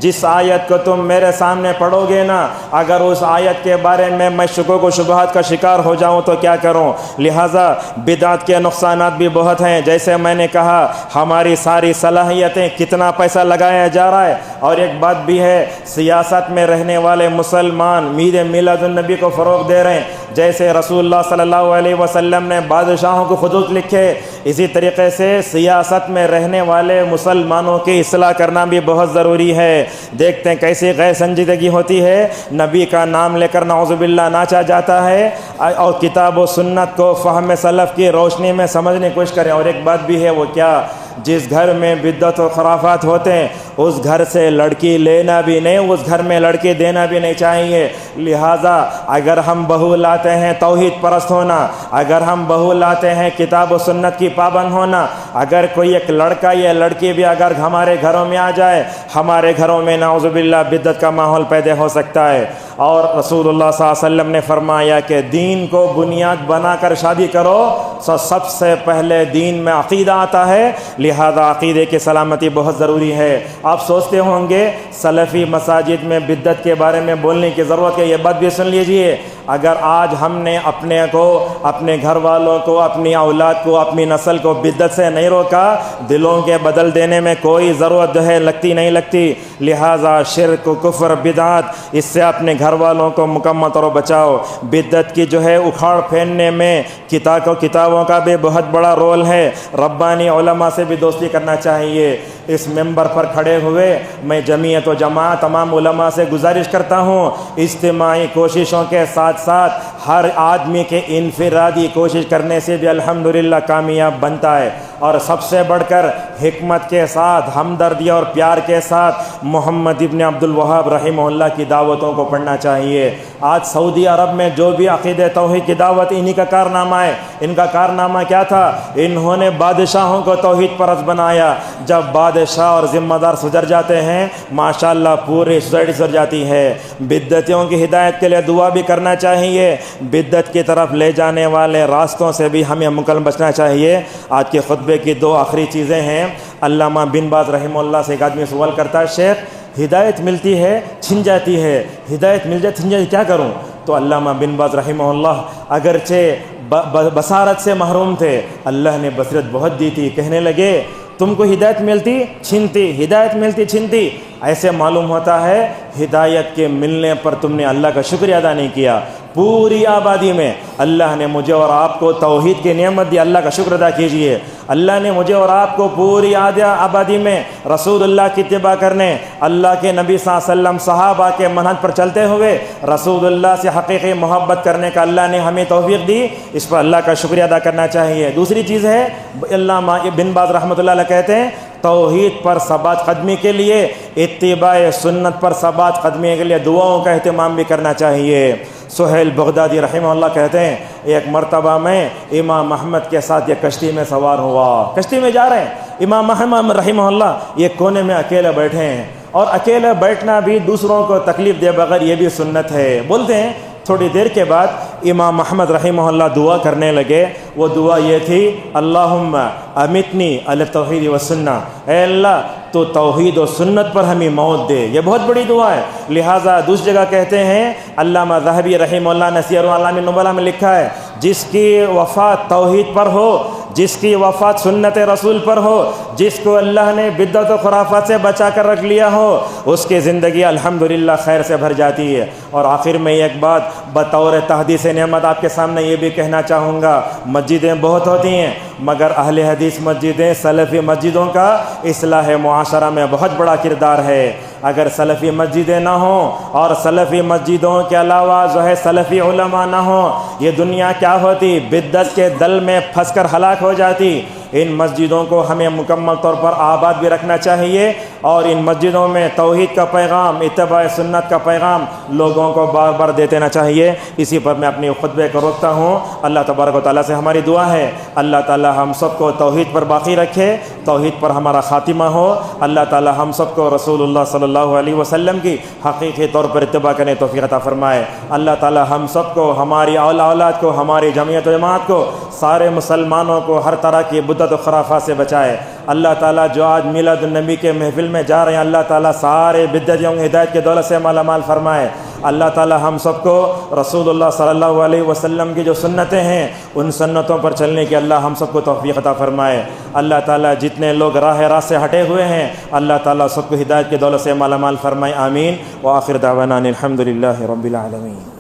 جس آیت کو تم میرے سامنے پڑھو گے نا، اگر اس آیت کے بارے میں شکوک و شبہات کا شکار ہو جاؤں تو کیا کروں؟ لہٰذا بدعت کے نقصانات بھی بہت ہیں۔ جیسے میں نے کہا، ہماری ساری صلاحیتیں، کتنا پیسہ لگایا جا رہا ہے، اور ایک بات بھی ہے، سیاست میں رہنے والے مسلمان میلاد النبی کو فروغ دے رہے ہیں، جیسے رسول اللہ صلی اللہ علیہ وسلم نے بادشاہوں کو خطوط لکھے، اسی طریقے سے سیاست میں رہنے والے مسلمانوں کی اصلاح کرنا بھی بہت ضروری ہے۔ دیکھتے ہیں کیسی غیر سنجیدگی ہوتی ہے، نبی کا نام لے کر نعوذ باللہ ناچا جاتا ہے، اور کتاب و سنت کو فہم سلف کی روشنی میں سمجھنے کی کوشش کریں۔ اور ایک بات بھی ہے، وہ کیا؟ جس گھر میں بدعت و خرافات ہوتے ہیں اس گھر سے لڑکی لینا بھی نہیں، اس گھر میں لڑکی دینا بھی نہیں چاہیے۔ لہٰذا اگر ہم بہو لاتے ہیں توحید پرست ہونا، اگر ہم بہو لاتے ہیں کتاب و سنت کی پابند ہونا، اگر کوئی ایک لڑکا یا لڑکی بھی اگر ہمارے گھروں میں آ جائے، ہمارے گھروں میں نعوذ باللہ بدعت کا ماحول پیدا ہو سکتا ہے۔ اور رسول اللہ صلی اللہ علیہ وسلم نے فرمایا کہ دین کو بنیاد بنا کر شادی کرو، سب سے پہلے دین میں عقیدہ آتا ہے، لہذا عقیدے کی سلامتی بہت ضروری ہے۔ آپ سوچتے ہوں گے سلفی مساجد میں بدعت کے بارے میں بولنے کی ضرورت ہے، یہ بات بھی سن لیجئے۔ اگر آج ہم نے اپنے کو، اپنے گھر والوں کو، اپنی اولاد کو، اپنی نسل کو بدعت سے نہیں روکا، دلوں کے بدل دینے میں کوئی ضرورت لگتی نہیں لگتی۔ لہٰذا شرک، کفر، بدعت، اس سے اپنے گھر والوں کو مکمل طور بچاؤ۔ بدعت کی اکھاڑ پھیننے میں کتابوں کا بھی بہت بڑا رول ہے۔ ربانی علماء سے بھی دوستی کرنا چاہیے۔ اس ممبر پر کھڑے ہوئے میں جمعیت و جماعت تمام علماء سے گزارش کرتا ہوں، اجتماعی کوششوں کے ساتھ ساتھ ہر آدمی کے انفرادی کوشش کرنے سے بھی الحمدللہ کامیاب بنتا ہے۔ اور سب سے بڑھ کر حکمت کے ساتھ، ہمدردی اور پیار کے ساتھ محمد ابن عبد الوہاب رحمہ اللہ کی دعوتوں کو پڑھنا چاہیے۔ آج سعودی عرب میں جو بھی عقیدہ توحید کی دعوت، انہی کا کارنامہ ہے۔ ان کا کارنامہ کیا تھا؟ انہوں نے بادشاہوں کو توحید پرست بنایا۔ جب بادشاہ اور ذمہ دار سدھر جاتے ہیں، ماشاءاللہ پوری سوسائٹی سدھر جاتی ہے۔ بدعتیوں کی ہدایت کے لیے دعا بھی کرنا چاہیے، بدعت کی طرف لے جانے والے راستوں سے بھی ہمیں مکمل بچنا چاہیے۔ آج کے خطبے کی دو آخری چیزیں ہیں۔ علامہ بن باز رحمہ اللہ سے ایک آدمی سوال کرتا ہے، شیخ ہدایت ملتی ہے چھن جاتی ہے، ہدایت مل جائے چھن جاتی، کیا کروں؟ تو علامہ بن باز رحمہ اللہ اگرچہ بصارت سے محروم تھے، اللہ نے بصیرت بہت دی تھی، کہنے لگے تم کو ہدایت ملتی چھنتی، ہدایت ملتی چھنتی، ایسے معلوم ہوتا ہے ہدایت کے ملنے پر تم نے اللہ کا شکریہ ادا نہیں کیا۔ پوری آبادی میں اللہ نے مجھے اور آپ کو توحید کی نعمت دی، اللہ کا شکر ادا کیجئے۔ اللہ نے مجھے اور آپ کو پوری آبادی میں رسول اللہ کی اتباع کرنے، اللہ کے نبی صلی اللہ علیہ وسلم صحابہ کے منہج پر چلتے ہوئے رسول اللہ سے حقیقی محبت کرنے کا اللہ نے ہمیں توفیق دی، اس پر اللہ کا شکریہ ادا کرنا چاہیے۔ دوسری چیز ہے، علامہ بن باز رحمۃ اللہ علیہ کہتے ہیں توحید پر ثبات قدمی کے لیے، اتباع سنت پر ثبات قدمی کے لیے دعاؤں کا اہتمام بھی کرنا چاہیے۔ سہیل بغدادی رحمہ اللہ کہتے ہیں ایک مرتبہ میں امام احمد کے ساتھ یہ کشتی میں سوار ہوا، کشتی میں جا رہے ہیں، امام احمد رحمہ اللہ یہ کونے میں اکیلے بیٹھے ہیں، اور اکیلے بیٹھنا بھی دوسروں کو تکلیف دے بغیر یہ بھی سنت ہے۔ بولتے ہیں تھوڑی دیر کے بعد امام احمد رحمہ اللہ دعا کرنے لگے، وہ دعا یہ تھی، اللہم امتنی علی التوحید والسنہ، اے اللہ تو توحید و سنت پر ہمیں موت دے، یہ بہت بڑی دعا ہے۔ لہٰذا دوسری جگہ کہتے ہیں، علامہ ذہبی رحمہ اللہ نے سیر اعلام النبلاء میں لکھا ہے، جس کی وفات توحید پر ہو، جس کی وفات سنت رسول پر ہو، جس کو اللہ نے بدعت و خرافات سے بچا کر رکھ لیا ہو، اس کی زندگی الحمدللہ خیر سے بھر جاتی ہے۔ اور آخر میں ایک بات بطور تحدیث نعمت آپ کے سامنے یہ بھی کہنا چاہوں گا، مسجدیں بہت ہوتی ہیں مگر اہل حدیث مسجدیں، سلفی مسجدوں کا اصلاح معاشرہ میں بہت بڑا کردار ہے۔ اگر سلفی مسجدیں نہ ہوں اور سلفی مسجدوں کے علاوہ سلفی علماء نہ ہوں، یہ دنیا کیا ہوتی؟ بدعت کے دل میں پھنس کر ہلاک ہو جاتی۔ ان مسجدوں کو ہمیں مکمل طور پر آباد بھی رکھنا چاہیے، اور ان مسجدوں میں توحید کا پیغام، اتباع سنت کا پیغام لوگوں کو بار بار دیتے رہنا چاہیے۔ اسی پر میں اپنی خطبے کو روکتا ہوں۔ اللہ تبارک و تعالیٰ سے ہماری دعا ہے اللہ تعالیٰ ہم سب کو توحید پر باقی رکھے، توحید پر ہمارا خاتمہ ہو۔ اللہ تعالیٰ ہم سب کو رسول اللہ صلی اللہ علیہ وسلم کی حقیقی طور پر اتباع کرنے توفیق عطا فرمائے۔ اللہ تعالیٰ ہم سب کو، ہماری اولاد کو، ہماری جمعیت و جماعت کو، سارے مسلمانوں کو ہر طرح کی بدعت و خرافات سے بچائے۔ اللہ تعالیٰ جو آج میلاد النبی کے محفل میں جا رہے ہیں، اللہ تعالیٰ سارے بدعتیوں کی ہدایت کے دولت سے مالا مال فرمائے۔ اللہ تعالیٰ ہم سب کو رسول اللہ صلی اللہ علیہ وسلم کی جو سنتیں ہیں ان سنتوں پر چلنے کی اللہ ہم سب کو توفیق عطا فرمائے۔ اللہ تعالیٰ جتنے لوگ راہ راست سے ہٹے ہوئے ہیں اللہ تعالیٰ سب کو ہدایت کے دولت سے مالا مال فرمائے، آمین۔ وآخر دعوانا الحمد للہ رب العالمین۔